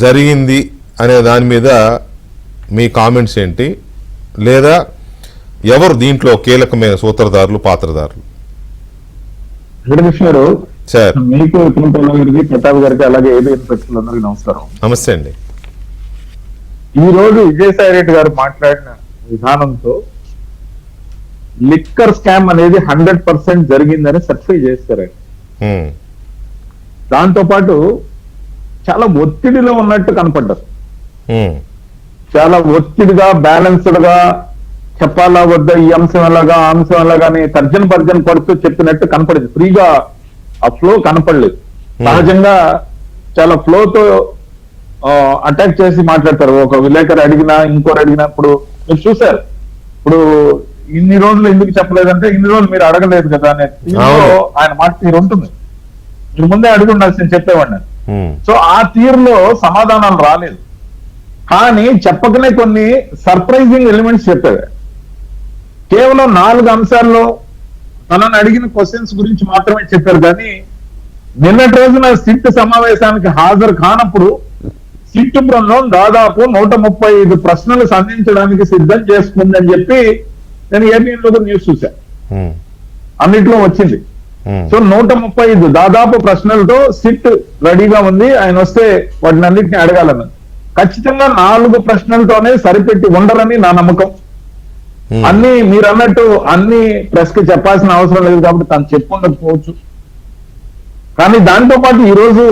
A: జరిగింది అనే దాని మీద మీ కామెంట్స్ ఏంటి? లేదా ఎవరు దీంట్లో కీలకమైన సూత్రధారులు, పాత్రధారులు?
D: గారు సార్, మీకు గారికి, ప్రతాప్ గారికి, అలాగే ఏబిఎన్ ప్రేక్షకులందరికీ నమస్కారం.
A: నమస్తే అండి.
D: ఈ రోజు విజయసాయి రెడ్డి గారు మాట్లాడిన విధానంతో లిక్కర్ స్కామ్ అనేది 100% జరిగిందని సర్టిఫై చేస్తారండి. దాంతో పాటు చాలా ఒత్తిడిలో ఉన్నట్టు కనపడ్డారు. చాలా ఒత్తిడిగా, బ్యాలెన్స్డ్ గా చెప్పాలా వద్దా, ఈ అంశం ఎలాగా ఆ అంశం ఎలాగా అని తర్జన పడుతూ చెప్పినట్టు కనపడేది. ఫ్రీగా ఆ ఫ్లో కనపడలేదు. సహజంగా చాలా ఫ్లోతో అటాక్ చేసి మాట్లాడతారు. ఒక విలేకరు అడిగినా ఇంకోరు అడిగినప్పుడు మీరు చూసారు. ఇప్పుడు ఇన్ని రోజులు ఎందుకు చెప్పలేదంటే ఇన్ని రోజులు మీరు అడగలేదు కదా అనే తీరులో ఆయన మాట తీరు ఉంటుంది. మీరు ముందే అడిగి ఉండాల్సింది చెప్పేవాడిని. సో ఆ తీరులో సమాధానాలు రాలేదు. కానీ చెప్పకనే కొన్ని సర్ప్రైజింగ్ ఎలిమెంట్స్ చెప్పాడు. కేవలం 4 అంశాల్లో తనని అడిగిన క్వశ్చన్స్ గురించి మాత్రమే చెప్పారు. కానీ నిన్నటి రోజున సిట్ సమావేశానికి హాజరు కానప్పుడు సిట్ బృందం దాదాపు 135 ప్రశ్నలు సంధించడానికి సిద్ధం చేసుకుందని చెప్పి నేను ఏబిఎన్లో న్యూస్ చూశాను. అన్నిట్లో వచ్చింది. సో 135 దాదాపు ప్రశ్నలతో సిట్ రెడీగా ఉంది. ఆయన వస్తే వాటిని అన్నింటినీ అడగాలని. ఖచ్చితంగా 4 ప్రశ్నలతోనే సరిపెట్టి ఉండరని నా నమ్మకం. అన్ని మీరు అన్నట్టు అన్ని ప్రెస్ కి చెప్పాల్సిన అవసరం లేదు కాబట్టి తను చెప్పుకుండకపోవచ్చు. కానీ దాంతో పాటు ఈరోజు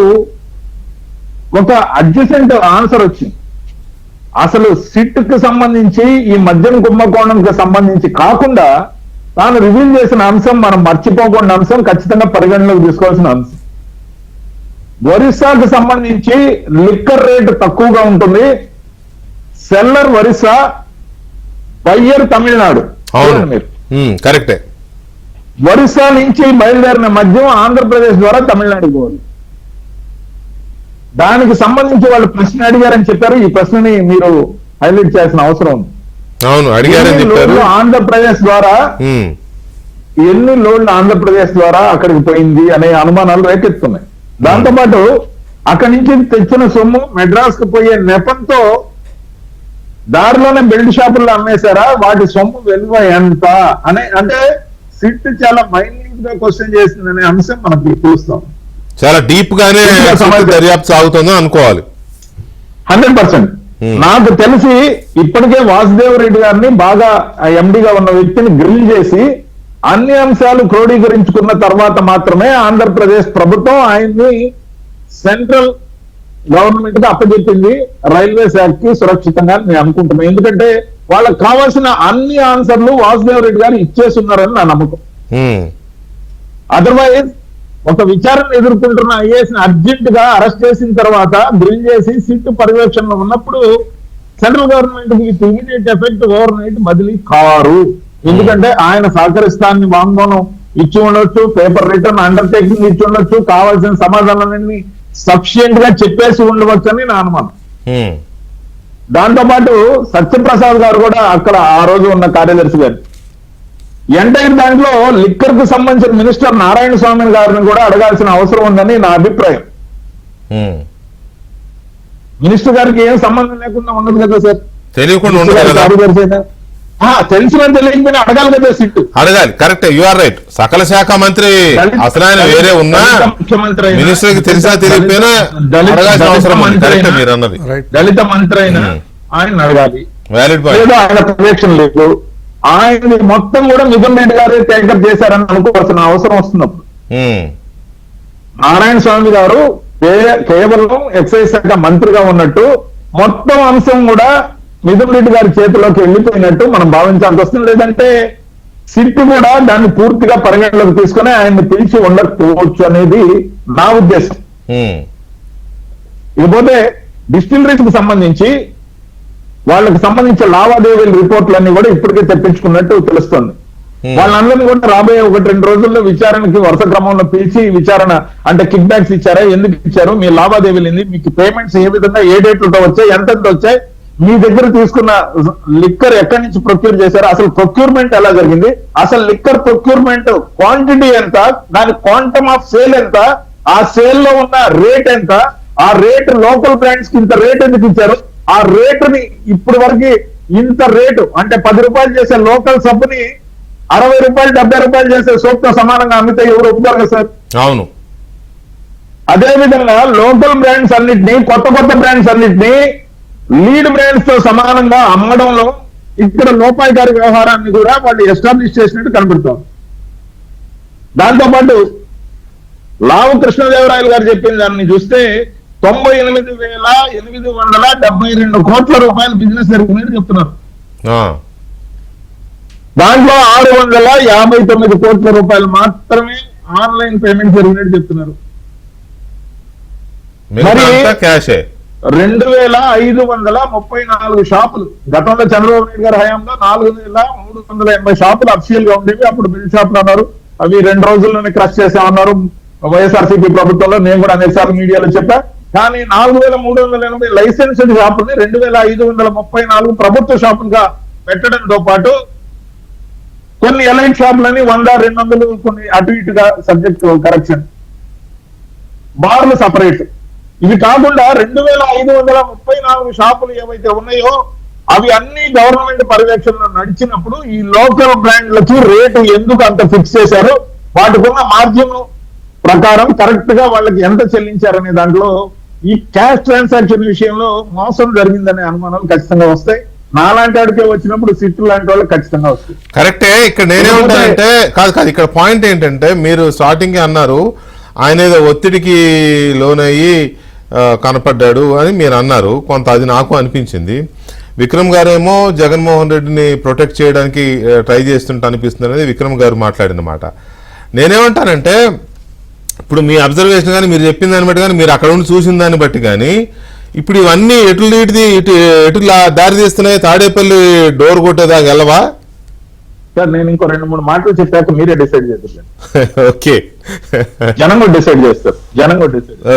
D: ఒక అడ్జసెంట్ ఆన్సర్ వచ్చింది. అసలు సిట్ కి సంబంధించి ఈ మద్యం కుంభకోణంకి సంబంధించి కాకుండా తాను రివీల్ చేసిన అంశం మనం మర్చిపోకుండా అంశం, ఖచ్చితంగా పరిగణలోకి తీసుకోవాల్సిన అంశం. ఒరిస్సాకు సంబంధించి లిక్కర్ రేటు తక్కువగా ఉంటుంది, సెల్లర్ ఒరిస్సా, బయ్యర్ తమిళనాడు.
A: అవును,
D: మీరు
A: కరెక్టే.
D: ఒరిస్సా నుంచి బయలుదేరిన మద్యం ఆంధ్రప్రదేశ్ ద్వారా తమిళనాడుకి పోవాలి. దానికి సంబంధించి వాళ్ళు ప్రశ్న అడిగారని చెప్పారు. ఈ ప్రశ్నని మీరు హైలైట్ చేయాల్సిన అవసరం ఉంది.
A: అవును, అడిగారని చెప్పారు.
D: ఆంధ్రప్రదేశ్ ద్వారా ఎన్ని లోడ్లు ఆంధ్రప్రదేశ్ ద్వారా అక్కడికి పోయింది అనే అనుమానాలు రేకెత్తున్నాయి. దాంతోపాటు అక్కడి నుంచి తెచ్చిన సొమ్ము మెడ్రాస్ కు పోయే నెపంతో దారిలోనే బెల్ట్ షాపుల్లో అమ్మేశారా, వాటి సొమ్ము విలువ ఎంత అనే, అంటే సిట్ చాలా మైన్యూట్ గా క్వశ్చన్ చేసిందనే అంశం మనకి తెలుస్తాం.
A: చాలా డీప్ గానే దర్యాప్తు సాగుతుందో అనుకోవాలి.
D: 100%. నాకు తెలిసి ఇప్పటికే వాసుదేవ్ రెడ్డి గారిని బాగా ఎండిగా ఉన్న వ్యక్తిని గ్రిల్ చేసి అన్ని అంశాలు క్రోడీకరించుకున్న తర్వాత మాత్రమే ఆంధ్రప్రదేశ్ ప్రభుత్వం ఆయన్ని సెంట్రల్ గవర్నమెంట్ కి అప్పచెప్పింది రైల్వే శాఖకి సురక్షితంగా నేను అనుకుంటున్నాను. ఎందుకంటే వాళ్ళకి కావాల్సిన అన్ని ఆన్సర్లు వాసుదేవ్ రెడ్డి గారు ఇచ్చేస్తున్నారని నా నమ్మకం. అదర్వైజ్ ఒక విచారణ ఎదుర్కొంటున్న ఐఏఎస్ ని అర్జెంట్ గా అరెస్ట్ చేసిన తర్వాత గ్రిల్ చేసి సిట్ పర్యవేక్షణలో ఉన్నప్పుడు సెంట్రల్ గవర్నమెంట్ కి with immediate effect over night బదిలీ కారు. ఎందుకంటే ఆయన సహకరిస్తాన్ని వాంగ్మూలం ఇచ్చి ఉండొచ్చు, పేపర్ రిటర్న్ అండర్టేకింగ్ ఇచ్చి ఉండొచ్చు, కావాల్సిన సమాధానాలన్నీ సఫిషియెంట్ గా చెప్పేసి ఉండవచ్చు అని నా అనుమానం. దాంతో పాటు సత్యప్రసాద్ గారు కూడా అక్కడ ఆ రోజు ఉన్న కార్యదర్శి గారు ఎంటైర్ దాంట్లో లిక్కర్ కు సంబంధించిన మినిస్టర్ నారాయణ స్వామి గారిని కూడా అడగాల్సిన అవసరం ఉందని నా అభిప్రాయం. మినిస్టర్ గారికి ఏం సంబంధం లేకుండా ఉండదు కదా సార్,
A: తెలియకుండా
D: తెలిసిన తెలియకపోయినా అడగాలి కదా సిట్,
A: అడగాలి. Correct, you are right. సకల శాఖ మంత్రి అసలు ఆయన వేరే ఉన్నా ముఖ్యమంత్రి మినిస్టర్ కి తెలిసినా తెలియకపోయినా అడగాల్సిన అవసరం ఉంది. కరెక్ట్ మీరు అన్నది.
D: దళిత మంత్రి అయినా ఆయన అడగాలి.
A: Valid point.
D: ఆయన పర్యవేక్షణ లేదు, ఆయన మొత్తం కూడా మిథున్ రెడ్డి గారే టేకప్ చేశారని అనుకోవాల్సిన అవసరం వస్తున్నప్పుడు నారాయణ స్వామి గారు కేవలం ఎక్సైజ్ శాఖ మంత్రిగా ఉన్నట్టు మొత్తం అంశం కూడా మిథున్ రెడ్డి గారి చేతిలోకి వెళ్ళిపోయినట్టు మనం భావించాల్సి వస్తుంది. లేదంటే సిట్ కూడా దాన్ని పూర్తిగా పరిగణలోకి తీసుకుని ఆయన్ని పిలిచి ఉండకపోవచ్చు అనేది నా ఉద్దేశం. ఇకపోతే డిస్టిలరీకి సంబంధించి వాళ్ళకి సంబంధించిన లావాదేవీల రిపోర్ట్లన్నీ కూడా ఇప్పటికే తెప్పించుకున్నట్టు తెలుస్తుంది. వాళ్ళందరినీ కూడా రాబోయే 1-2 రోజుల్లో విచారణకి వరుస క్రమంలో పిలిచి విచారణ, అంటే కిక్ బ్యాక్స్ ఇచ్చారా, ఎందుకు ఇచ్చారు, మీ లావాదేవీలు ఏంది, మీకు పేమెంట్స్ ఏ విధంగా ఏ డేట్లతో వచ్చాయి, ఎంతెంత వచ్చాయి, మీ దగ్గర తీసుకున్న లిక్కర్ ఎక్కడి నుంచి ప్రొక్యూర్ చేశారు, అసలు ప్రొక్యూర్మెంట్ ఎలా జరిగింది, అసలు లిక్కర్ ప్రొక్యూర్మెంట్ క్వాంటిటీ ఎంత, దాని క్వాంటమ్ ఆఫ్ సేల్ ఎంత, ఆ సేల్ లో ఉన్న రేట్ ఎంత, ఆ రేట్ లోకల్ బ్రాండ్స్ కి ఇంత రేట్ ఎందుకు ఇచ్చారు, ఆ రేటుని ఇప్పటి వరకు ఇంత రేటు అంటే 10 రూపాయలు చేసే లోకల్ సబ్బుని 60 రూపాయలు 70 రూపాయలు చేసే సోప్ తో సమానంగా అమ్మితే ఎవరు ఒప్పుతారు కదా సార్?
A: అవును.
D: అదే విధంగా లోకల్ బ్రాండ్స్ అన్నిటినీ, కొత్త బ్రాండ్స్ అన్నిటినీ లీడ్ బ్రాండ్స్ తో సమానంగా అమ్మడంలో ఇక్కడ లోపాయికారి వ్యవహారాన్ని కూడా వాళ్ళు ఎస్టాబ్లిష్ చేసినట్టు కనబడుతోంది. దాంతోపాటు లావు కృష్ణదేవరాయలు గారు చెప్పిన దాన్ని చూస్తే 98,872 కోట్ల రూపాయలు బిజినెస్ జరిగినట్టు చెప్తున్నారు. దాంట్లో 659 కోట్ల రూపాయలు మాత్రమే ఆన్లైన్ పేమెంట్ జరిగినట్టు చెప్తున్నారు. మరి 2,534 షాపులు గతంలో చంద్రబాబు నాయుడు గారి హయాంలో 4,380 షాపులు అఫీషియల్ గా ఉండేవి. అప్పుడు బిల్ షాపులు అన్నారు, అవి 2 రోజుల్లోనే క్రష్ చేసామన్నారు వైఎస్ఆర్సీపీ ప్రభుత్వంలో. నేను కూడా అనేకసార్లు మీడియాలో చెప్పా. కానీ 4,380 లైసెన్స్డ్ షాపుల్ని 2,534 ప్రభుత్వ షాపులుగా పెట్టడంతో పాటు కొన్ని ఎలైట్ షాపులని 100-200 కొన్ని అటు ఇటుగా సబ్జెక్ట్ కరెక్షన్, బార్లు సపరేట్. ఇవి కాకుండా 2,534 షాపులు ఏవైతే ఉన్నాయో అవి అన్ని గవర్నమెంట్ పర్యవేక్షణలో నడిచినప్పుడు ఈ లోకల్ బ్రాండ్లకి రేటు ఎందుకు అంత ఫిక్స్ చేశారు, వాటికున్న మార్జిన్ ప్రకారం కరెక్ట్ గా వాళ్ళకి ఎంత చెల్లించారనే దాంట్లో ఈ క్యాష్ ట్రాన్సాక్షన్ విషయంలో మోసం జరిగిందనే అనుమానాలు ఖచ్చితంగా వస్తాయి. నాలాంటి వాడికే వచ్చినప్పుడు సిట్టు లాంటి వాళ్ళు ఖచ్చితంగా వస్తాయి.
A: కరెక్టే. ఇక్కడ నేనేమంటానంటే కాదు ఇక్కడ పాయింట్ ఏంటంటే మీరు స్టార్టింగ్ అన్నారు ఆయన ఏదో ఒత్తిడికి లోనయ్యి కనపడ్డాడు అని మీరు అన్నారు. కొంత అది నాకు అనిపించింది. విక్రమ్ గారేమో జగన్మోహన్ రెడ్డిని ప్రొటెక్ట్ చేయడానికి ట్రై చేస్తుంటే అనిపిస్తుంది అనేది విక్రమ్ గారు మాట్లాడిన మాట. నేనేమంటానంటే ఇప్పుడు మీ అబ్జర్వేషన్ కానీ మీరు చెప్పిన దాన్ని బట్టి కానీ మీరు అక్కడ ఉండి చూసిన దాన్ని బట్టి కానీ ఇప్పుడు ఇవన్నీ ఎటు దారి తీస్తున్నాయి, తాడేపల్లి డోర్ కొట్టేదాకా వెళ్ళవా?
D: సార్ నేను ఇంకో 2-3 మాటలు చెప్పాక మీరే డిసైడ్ చేస్తారు.
A: ఓకే,
D: జనం కూడా డిసైడ్ చేస్తారు.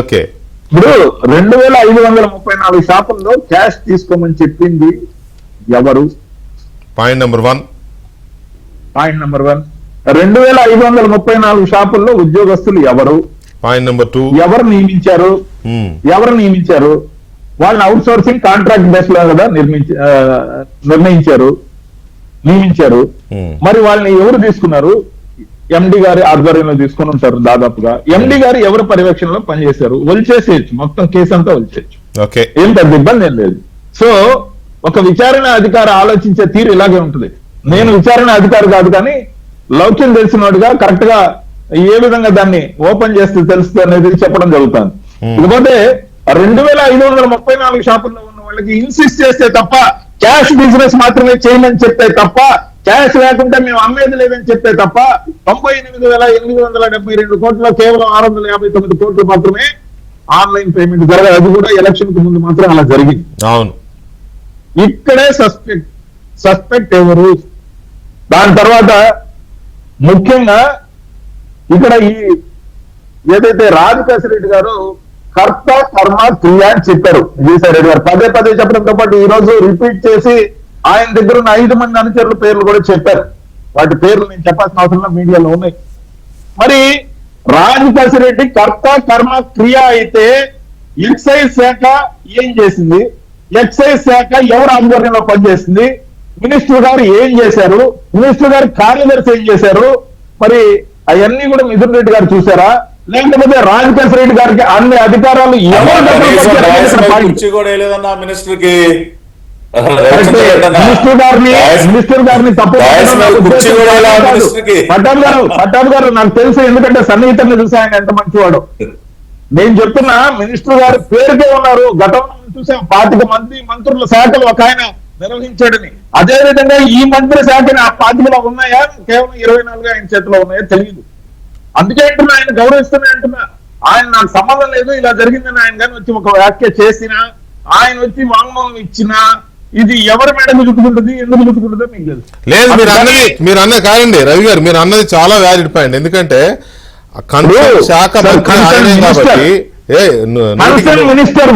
A: ఓకే.
D: ఇప్పుడు 2534 షాపుల్లో క్యాష్ తీసుకోమని చెప్పింది ఎవరు?
A: Point number 1.
D: 2534 షాపుల్లో ఉద్యోగస్తులు ఎవరు?
A: Point number 2.
D: ఎవరు నియమించారు? వాళ్ళని అవుట్ సోర్సింగ్ కాంట్రాక్ట్ బేస్ లో కదా నియమించారు. మరి వాళ్ళని ఎవరు తీసుకున్నారు? ఎండి గారి ఆధ్వర్యంలో తీసుకుని ఉంటారు దాదాపుగా. ఎండి గారు ఎవరు పర్యవేక్షణలో పనిచేశారు? ఒలిచేసేయచ్చు, మొత్తం కేసు అంతా ఒలిచేయచ్చు. ఏం పెద్ద ఇబ్బంది ఏం లేదు. సో ఒక విచారణ అధికారి ఆలోచించే తీరు ఇలాగే ఉంటుంది. నేను విచారణ అధికారి కాదు, కానీ లౌక్యం తెలిసినోడుగా కరెక్ట్ గా ఏ విధంగా దాన్ని ఓపెన్ చేస్తే తెలుస్తుంది అనేది చెప్పడం జరుగుతుంది. ఇకపోతే 2534 షాపుల్లో ఉన్న వాళ్ళకి ఇన్సిస్ట్ చేస్తే తప్ప, క్యాష్ బిజినెస్ మాత్రమే చేయమని చెప్తే తప్ప, క్యాష్ లేకుండా మేము అమ్మేది లేదని చెప్తే తప్ప 98,872 కోట్ల కేవలం 659 కోట్లు మాత్రమే ఆన్లైన్ పేమెంట్ జరగాలి. అది కూడా ఎలక్షన్ కు ముందు మాత్రం అలా జరిగింది.
A: అవును.
D: ఇక్కడే సస్పెక్ట్ ఎవరు? దాని తర్వాత ముఖ్యంగా ఇక్కడ ఈ ఏదైతే రాజకేశ్వర రెడ్డి గారు కర్త కర్మ క్రియ అని చెప్పారు, విజయసాయి రెడ్డి గారు పదే చెప్పడంతో పాటు ఈ రోజు రిపీట్ చేసి ఆయన దగ్గర ఉన్న 5 మంది అనుచరుల పేర్లు కూడా చెప్పారు. వాటి పేర్లు నేను చెప్పాల్సిన అవసరం మీడియాలో ఉన్నాయి. మరి రాజకేశ్వర రెడ్డి కర్త కర్మ క్రియ అయితే ఎక్సైజ్ శాఖ ఏం చేసింది? ఎక్సైజ్ శాఖ ఎవరు ఆధ్వర్యంలో పనిచేసింది? మినిస్టర్ గారు ఏం చేశారు? మినిస్టర్ గారి కార్యదర్శి ఏం చేశారు? మరి అవన్నీ కూడా మిథున్ రెడ్డి గారు చూసారా? లేకపోతే రాజకేశ్వర రెడ్డి గారికి అన్ని అధికారాలు
B: మినిస్టర్ కి
D: మినిస్టర్ గారిని తప్పు పట్టాభి గారు నాకు తెలుసు, ఎందుకంటే సన్నిహితంగా చూసి ఆయన ఎంత మంచివాడు. నేను చెప్తున్నా, మినిస్టర్ గారు పేరుకే ఉన్నారు. గతంలో చూసాం 25 మంత్రుల శాఖలు ఒక ఆయన నిర్వహించాడని. అదే విధంగా ఈ మంత్రి శాఖని ఆ 25లో ఉన్నాయా, కేవలం 24 ఆయన చేతిలో ఉన్నాయో తెలియదు. అందుకే అంటున్నా, ఆయన గౌరవిస్తున్నా అంటున్నా. ఆయన నాకు సంబంధం లేదు, ఇలా జరిగిందని ఆయన కానీ వచ్చి ఒక వ్యాఖ్య చేసినా, ఆయన వచ్చి వాంగ్మూలం ఇచ్చినా, ఇది ఎవరి మేడకు చుట్టుకుంటుంది, ఎందుకు చుట్టుకుంటుందో మీకు తెలుసు.
A: లేదు, మీరు అన్నది కాదండి రవి గారు, మీరు అన్నది చాలా వ్యాలిడ్ పాయింట్. ఎందుకంటే శాఖ కాబట్టి
D: మినిస్టర్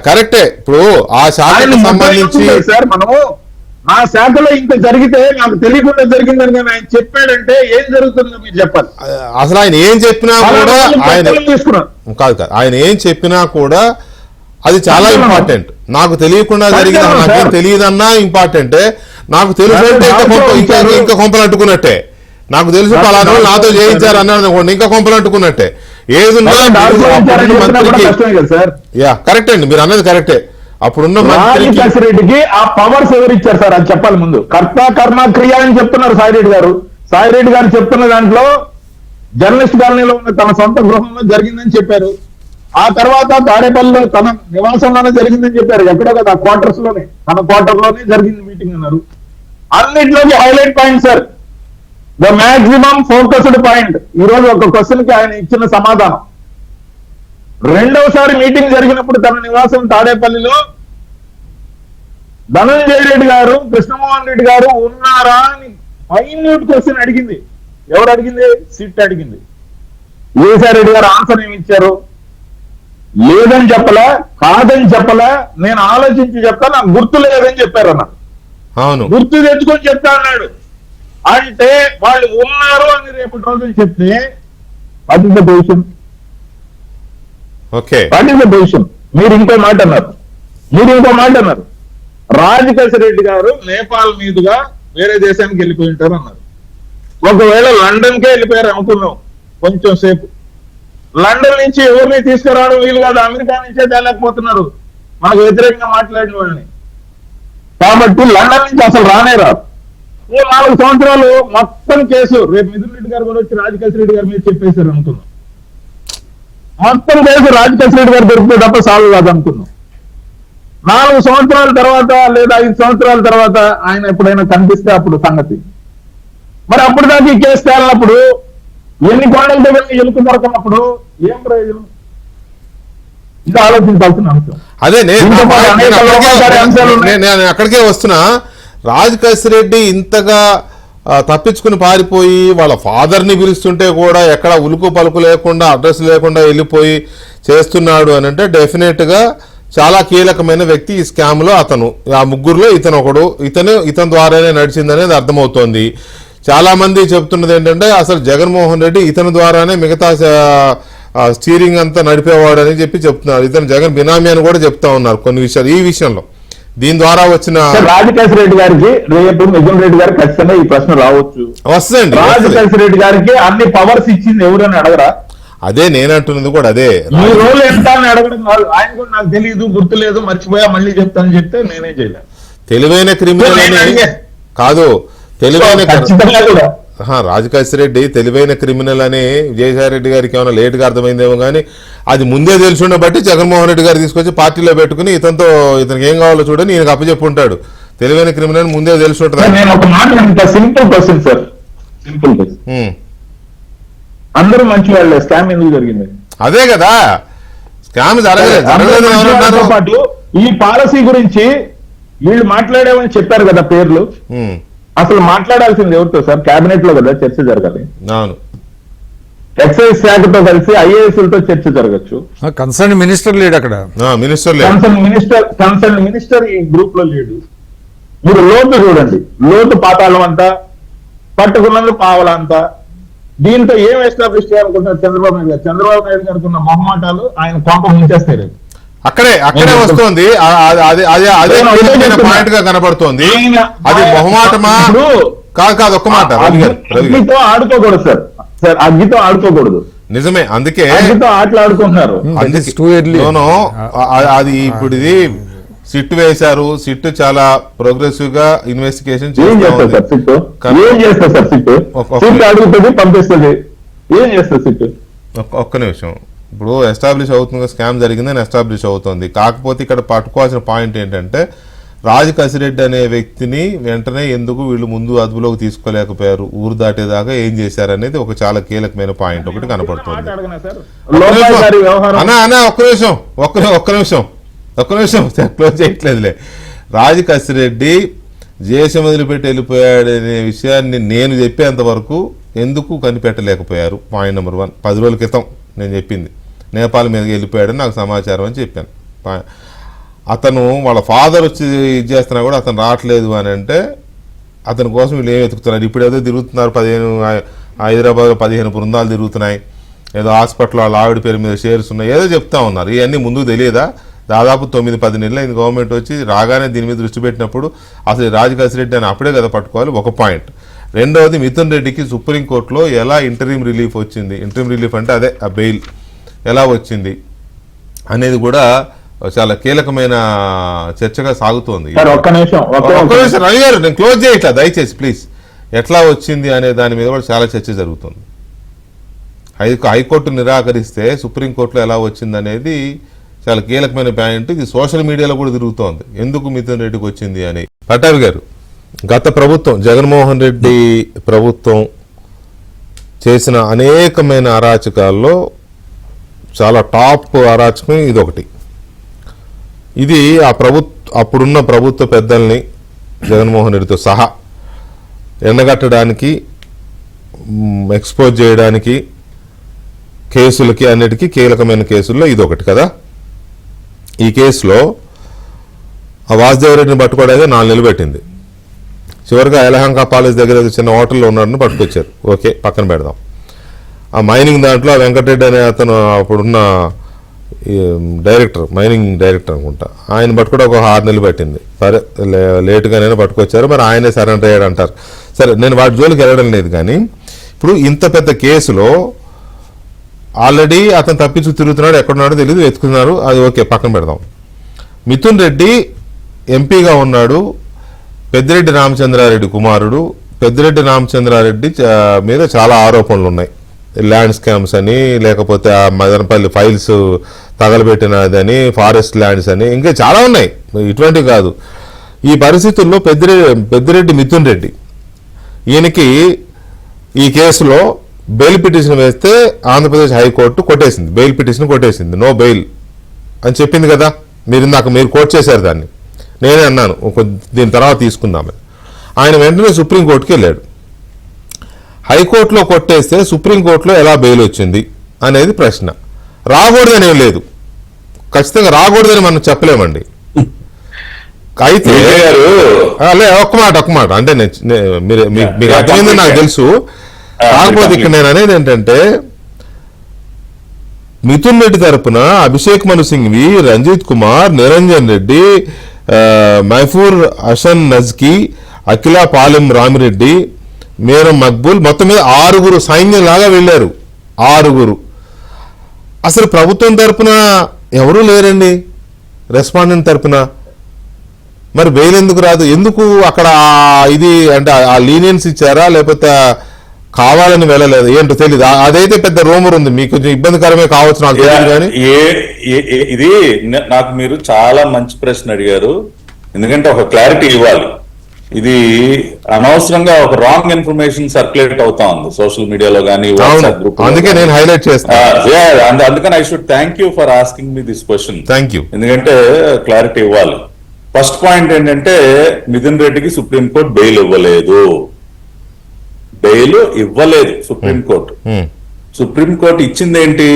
A: కరెక్టే. ఇప్పుడు ఆ శాఖకు సంబంధించి
D: సార్ మనము నా శాఖలో ఇంత జరిగితే నాకు తెలియకుండా జరిగిందని ఆయన చెప్పాడంటే ఏం జరుగుతుందో మీరు చెప్పాలి.
A: అసలు ఆయన ఏం చెప్పినా కూడా ఆయన ఏం చెప్పినా కూడా అది చాలా ఇంపార్టెంట్. నాకు తెలియకుండా జరిగింది, నాకేం తెలియదన్నా ఇంపార్టెంటే. నాకు తెలుసు అంటే ఇంకా కొంపలు అంటుకున్నట్టే. నాకు తెలుసు పలానా నాతో చేయించారు అన్నాడు అనుకోండి, ఇంకా కొంపలు అంటుకున్నట్టే. ఏదున్నా కరెక్ట్ అండి, మీరు అన్నది కరెక్టే. అప్పుడున్న
D: రెడ్డికి ఆ పవర్స్ ఎవరు ఇచ్చారు సార్ అది చెప్పాలి ముందు. కర్త కర్మ క్రియ అని చెప్తున్నారు సాయిరెడ్డి గారు. సాయిరెడ్డి గారు చెప్తున్న దాంట్లో జర్నలిస్ట్ కాలనీలో ఉన్న తన సొంత గృహంలో జరిగిందని చెప్పారు. ఆ తర్వాత తాడేపల్లిలో తన నివాసంలోనే జరిగిందని చెప్పారు. ఎక్కడో కదా క్వార్టర్స్ లోనే, తన క్వార్టర్ లోనే జరిగింది మీటింగ్ అన్నారు. అన్నింటిలోకి highlight point sir, the maximum focused point. ఈ రోజు ఒక క్వశ్చన్ కి ఆయన ఇచ్చిన సమాధానం. రెండవసారి మీటింగ్ జరిగినప్పుడు తన నివాసం తాడేపల్లిలో ధనంజయ రెడ్డి గారు, కృష్ణమోహన్ రెడ్డి గారు ఉన్నారా అని మైన్యూట్ క్వశ్చన్ అడిగింది. ఎవరు అడిగింది? సిట్ అడిగింది. విజయసాయి రెడ్డి గారు ఆన్సర్ ఏమి ఇచ్చారు? లేదని చెప్పలా, కాదని చెప్పలా, నేను ఆలోచించి చెప్తా, నాకు గుర్తు లేదని చెప్పారు అన్న. గుర్తు తెచ్చుకొని చెప్తా అన్నాడు. అంటే వాళ్ళు ఉన్నారు అని రేపు రోజులు చెప్తే అది దేశం. మీరు ఇంకో మాట అన్నారు, రాజకేశ్వర రెడ్డి గారు నేపాల్ మీదుగా వేరే దేశానికి వెళ్ళిపోయి ఉంటారు అన్నారు. ఒకవేళ లండన్ కే వెళ్ళిపోయారు అనుకున్నాం కొంచెం సేపు. లండన్ నుంచి ఎవరిని తీసుకురావడం వీలు కాదు, అమెరికా నుంచే తేలేకపోతున్నారు మనకు వ్యతిరేకంగా మాట్లాడిన వాళ్ళని. కాబట్టి లండన్ నుంచి అసలు రానే రాదు. ఓ 4 సంవత్సరాలు మొత్తం కేసు, రేపు మిథున్ రెడ్డి గారు కూడా వచ్చి రాజకేశ్వర రెడ్డి గారి మీద చెప్పేశారు అనుకున్నాం. మొత్తం కేసు రాజకేశ్వర రెడ్డి గారు దొరికితే తప్ప సాల్వ్ కాదు అనుకున్నాం. 4 సంవత్సరాల తర్వాత లేదా 5 సంవత్సరాల తర్వాత ఆయన ఎప్పుడైనా కనిపిస్తే అప్పుడు సంగతి. మరి అప్పుడు దాకా ఈ కేసు తేలినప్పుడు ఎన్ని కొండలతో వెళ్ళి ఎలుకు దొరకనప్పుడు ఏం ప్రయోజనం? ఇది ఆలోచించాల్సిన అంశం.
A: అదే నేను అక్కడికే వస్తున్నా. రాజకేశ్వర రెడ్డి ఇంతగా తప్పించుకుని పారిపోయి వాళ్ళ ఫాదర్ని పిలుస్తుంటే కూడా ఎక్కడ ఉలుకు పలుకు లేకుండా అడ్రస్ లేకుండా వెళ్ళిపోయి చేస్తున్నాడు అని అంటే డెఫినెట్గా చాలా కీలకమైన వ్యక్తి ఈ స్కామ్లో అతను. ఆ ముగ్గురులో ఇతను ఒకడు, ఇతని ద్వారానే నడిచిందనేది అర్థమవుతోంది. చాలా మంది చెప్తున్నది ఏంటంటే అసలు జగన్మోహన్ రెడ్డి ఇతని ద్వారానే మిగతా స్టీరింగ్ అంతా నడిపేవాడు అని చెప్తున్నారు. ఇతను జగన్ బినామీ అని కూడా చెప్తా ఉన్నారు కొన్ని విషయాలు. ఈ విషయంలో దీని ద్వారా వచ్చిన
D: రాజకేశ్వర రెడ్డి గారికి రేపు మిథున్ రెడ్డి గారికి ఖచ్చితంగా ఈ ప్రశ్న రావచ్చు.
A: వస్తుందండి.
D: రాజకేశ్వర రెడ్డి గారికి అన్ని పవర్స్ ఇచ్చింది ఎవరని అడగరా?
A: అదే నేనంటున్నది కూడా అదే.
D: ఈ రోల్ ఎంత అని అడగడం కాదు. ఆయన కూడా నాకు తెలియదు, గుర్తులేదు, మర్చిపోయా, మళ్ళీ చెప్తానని చెప్తే నేనే చేయలేదు.
A: తెలివైన క్రిమినల్ అని కాదు, తెలివైన రాజకేశ్వర రెడ్డి తెలివైన క్రిమినల్ అని విజయసాయి రెడ్డి గారికి ఏమైనా లేట్గా అర్థమైందేమో కానీ అది ముందే తెలుసుండే బట్టి జగన్మోహన్ రెడ్డి గారు తీసుకొచ్చి పార్టీలో పెట్టుకుని ఇతనికి ఏం కావాలో చూడని ఈయనకు అప్పచెప్పుంటాడు. తెలివైన క్రిమినల్ ముందే తెలిసి ఉంటుంది.
D: నేను ఒక మాట, simple question sir, simple question. అందరూ మంచి వాళ్ళే, స్కామ్ ఎందుకు జరిగింది?
A: అదే కదా, స్కామ్ జరగలేదు.
D: పాటు ఈ పాలసీ గురించి వీళ్ళు మాట్లాడామని చెప్పారు కదా పేర్లు. అసలు మాట్లాడాల్సింది ఎవరితో సార్? కేబినెట్ లో కదా చర్చ జరగాలి.
A: అవును,
D: ఎక్సైజ్ శాఖతో కలిసి ఐఏఎస్ లతో చర్చ జరగచ్చు.
C: కన్సర్న్ మినిస్టర్ లేడు అక్కడ.
D: కన్సర్న్ మినిస్టర్ ఈ గ్రూప్ లో లేడు. మీరు లోతు చూడండి, లోతు పాతాళం అంతా, పట్టుకున్నది పావలంతా. దీంతో ఏం ఎస్టాబ్లిష్ చేయాలనుకుంటున్నారు చంద్రబాబు నాయుడు గారు? చంద్రబాబు నాయుడు గారికి ఉన్న మొహమాటాలు ఆయన కొంప ముంచేస్తారు.
A: అక్కడే వస్తుంది. అదే పాయింట్ గా కనబడుతోంది. అది మొహమాటమా? కాదు, ఒక్క మాట.
D: అగ్గితో ఆడుకోకూడదు సార్, అగ్గితో ఆడుకోకూడదు.
A: నిజమే, అందుకే
D: అగ్గితో ఆటలాడుకుంటున్నారు.
A: అది ఇప్పుడు ఇది సిట్ వేశారు. సిట్ చాలా ప్రోగ్రెసివ్ గా ఇన్వెస్టిగేషన్ ఒక్క నిమిషం. ఇప్పుడు ఎస్టాబ్లిష్ అవుతుంది, స్కామ్ జరిగిందని ఎస్టాబ్లిష్ అవుతుంది. కాకపోతే ఇక్కడ పట్టుకోవాల్సిన పాయింట్ ఏంటంటే రాజకేశ్వర రెడ్డి అనే వ్యక్తిని వెంటనే ఎందుకు వీళ్ళు ముందు అదుపులోకి తీసుకోలేకపోయారు, ఊరు దాటేదాకా ఏం చేశారు అనేది ఒక చాలా కీలకమైన పాయింట్ ఒకటి కనపడుతుంది. అన్నా ఒక్క నిమిషం క్లోజ్ చేయట్లేదులే. రాజకేశ్వర రెడ్డి దేశం వదిలిపెట్టి వెళ్ళిపోయాడనే విషయాన్ని నేను చెప్పేంత వరకు ఎందుకు కనిపెట్టలేకపోయారు? Point number 1. 10 రోజుల క్రితం నేను చెప్పింది, నేపాల్ మీదకి వెళ్ళిపోయాడని నాకు సమాచారం అని చెప్పాను. అతను వాళ్ళ ఫాదర్ వచ్చి ఇది చేస్తున్నా కూడా అతను రావట్లేదు అని అంటే అతని కోసం వీళ్ళు ఏం వెతుకుతున్నారు? ఇప్పుడు ఏదో తిరుగుతున్నారు, హైదరాబాద్లో 15 బృందాలు తిరుగుతున్నాయి, ఏదో హాస్పిటల్ వాళ్ళ ఆవిడ పేరు మీద షేర్స్ ఉన్నాయి, ఏదో చెప్తా ఉన్నారు. ఇవన్నీ ముందుకు తెలియదా? దాదాపు 9-10 నెలలు అయింది గవర్నమెంట్ వచ్చి. రాగానే దీని మీద దృష్టి పెట్టినప్పుడు అసలు రాజకేశ్వర రెడ్డి అని అప్పుడే కదా పట్టుకోవాలి, ఒక పాయింట్. రెండవది, మిథున్ రెడ్డికి సుప్రీంకోర్టులో ఎలా ఇంటరీమ్ రిలీఫ్ వచ్చింది, ఇంటరీమ్ రిలీఫ్ అంటే అదే ఆ బెయిల్ ఎలా వచ్చింది అనేది కూడా చాలా కీలకమైన చర్చగా సాగుతోంది.
D: ఒక్క నిమిషం
A: రవి గారు, నేను క్లోజ్ చేయట్లా దయచేసి ప్లీజ్. ఎట్లా వచ్చింది అనే దాని మీద కూడా చాలా చర్చ జరుగుతుంది. హైకోర్టు నిరాకరిస్తే సుప్రీంకోర్టులో ఎలా వచ్చింది అనేది చాలా కీలకమైన పాయింట్. ఇది సోషల్ మీడియాలో కూడా తిరుగుతోంది, ఎందుకు మిథున్ రెడ్డికి వచ్చింది అని. పట్టాభి గారు, గత ప్రభుత్వం జగన్మోహన్ రెడ్డి ప్రభుత్వం చేసిన అనేకమైన అరాచకాల్లో చాలా టాప్ అరాచకం ఇదొకటి. ఇది అప్పుడున్న ప్రభుత్వ పెద్దల్ని జగన్మోహన్ రెడ్డితో సహా ఎండగట్టడానికి, ఎక్స్పోజ్ చేయడానికి, కేసులకి అన్నిటికీ కీలకమైన కేసుల్లో ఇదొకటి కదా. ఈ కేసులో ఆ వాసుదేవరెడ్డిని పట్టుకోవడానికి 4 నెలలు పెట్టింది. చివరిగా యలహంక కాలేజ్ దగ్గర చిన్న హోటల్లో ఉన్నాడని పట్టుకొచ్చారు. ఓకే, పక్కన పెడదాం. ఆ మైనింగ్ దాంట్లో ఆ వెంకటరెడ్డి అనే అతను అప్పుడున్న డైరెక్టర్, మైనింగ్ డైరెక్టర్ అనుకుంటా, ఆయన పట్టుకోవడం ఒక 6 నెలలు పట్టింది. సరే, లేటుగానైనా పట్టుకొచ్చారు, మరి ఆయనే సరెండర్ అయ్యాడు అంటారు. సరే, నేను వాటి జోలికి వెళ్ళడం లేదు. కానీ ఇప్పుడు ఇంత పెద్ద కేసులో ఆల్రెడీ అతను తప్పించు తిరుగుతున్నాడు, ఎక్కడున్నాడో తెలియదు, వెతుకుతున్నారు, అది ఓకే పక్కన పెడదాం. మిథున్ రెడ్డి ఎంపీగా ఉన్నాడు, పెద్దిరెడ్డి రామచంద్రారెడ్డి కుమారుడు. పెద్దిరెడ్డి రామచంద్రారెడ్డి మీద చాలా ఆరోపణలు ఉన్నాయి, ల్యాండ్ స్కామ్స్ అని, లేకపోతే ఆ మదనపల్లి ఫైల్స్ తగలబెట్టినదని, ఫారెస్ట్ ల్యాండ్స్ అని, ఇంకా చాలా ఉన్నాయి, ఇటువంటివి కాదు. ఈ పరిస్థితుల్లో పెద్దిరెడ్డి మిథున్ రెడ్డి ఈయనకి ఈ కేసులో బెయిల్ పిటిషన్ వేస్తే ఆంధ్రప్రదేశ్ హైకోర్టు కొట్టేసింది, బెయిల్ పిటిషన్ కొట్టేసింది, నో బెయిల్ అని చెప్పింది కదా. మీరు కోట్ చేశారు దాన్ని, నేనే అన్నాను దీని తర్వాత తీసుకుందామని. ఆయన వెంటనే సుప్రీంకోర్టుకి వెళ్ళాడు. హైకోర్టులో కొట్టేస్తే సుప్రీంకోర్టులో ఎలా బెయిల్ వచ్చింది అనేది ప్రశ్న. రాకూడదని ఏం లేదు, ఖచ్చితంగా రాకూడదని మనం చెప్పలేమండి. అయితే ఒక్క మాట అంటే మీకు అర్థమైందని నాకు తెలుసు. కాకపోతే ఇక్కడ నేను అనేది ఏంటంటే, మిథున్ రెడ్డి తరపున అభిషేక్ మను సింఘ్వి, రంజిత్ కుమార్, నిరంజన్ రెడ్డి, మైఫూర్ హసన్ నజ్కి, అఖిల పాలెం రామిరెడ్డి, మేరం మక్బూల్, మొత్తం మీద 6 సైన్యంలాగా వెళ్ళారు. 6. అసలు ప్రభుత్వం తరపున ఎవరూ లేరండి రెస్పాండెంట్ తరపున. మరి బెయిల్ ఎందుకు రాదు? ఎందుకు అక్కడ ఇది అంటే ఆ లీనియన్స్ ఇచ్చారా, లేకపోతే కావాలని వెళ్ళలేదు, ఏంటో తెలియదు. అదైతే పెద్ద రూమర్ ఉంది, మీకు కొంచెం ఇబ్బందికరమే కావచ్చు నాకు తెలియదు. కానీ
B: ఇది నాకు మీరు చాలా మంచి ప్రశ్న అడిగారు, ఎందుకంటే ఒక క్లారిటీ ఇవ్వాలి. ఇది అనవసరంగా ఒక రాంగ్ ఇన్ఫర్మేషన్ సర్క్యులేట్ అవుతా ఉంది సోషల్ మీడియాలో కానీ, వాట్సాప్ గ్రూప్.
A: అందుకే నేను హైలైట్ చేస్తాను.
B: అందుకని I should thank you for asking me this question.
A: Thank you.
B: ఎందుకంటే క్లారిటీ ఇవ్వాలి. ఫస్ట్ పాయింట్ ఏంటంటే, మిథున్ రెడ్డికి సుప్రీంకోర్టు బెయిల్ ఇవ్వలేదు. సుప్రీంకోర్టు సుప్రీంకోర్టు ఇచ్చింది ఏంటి?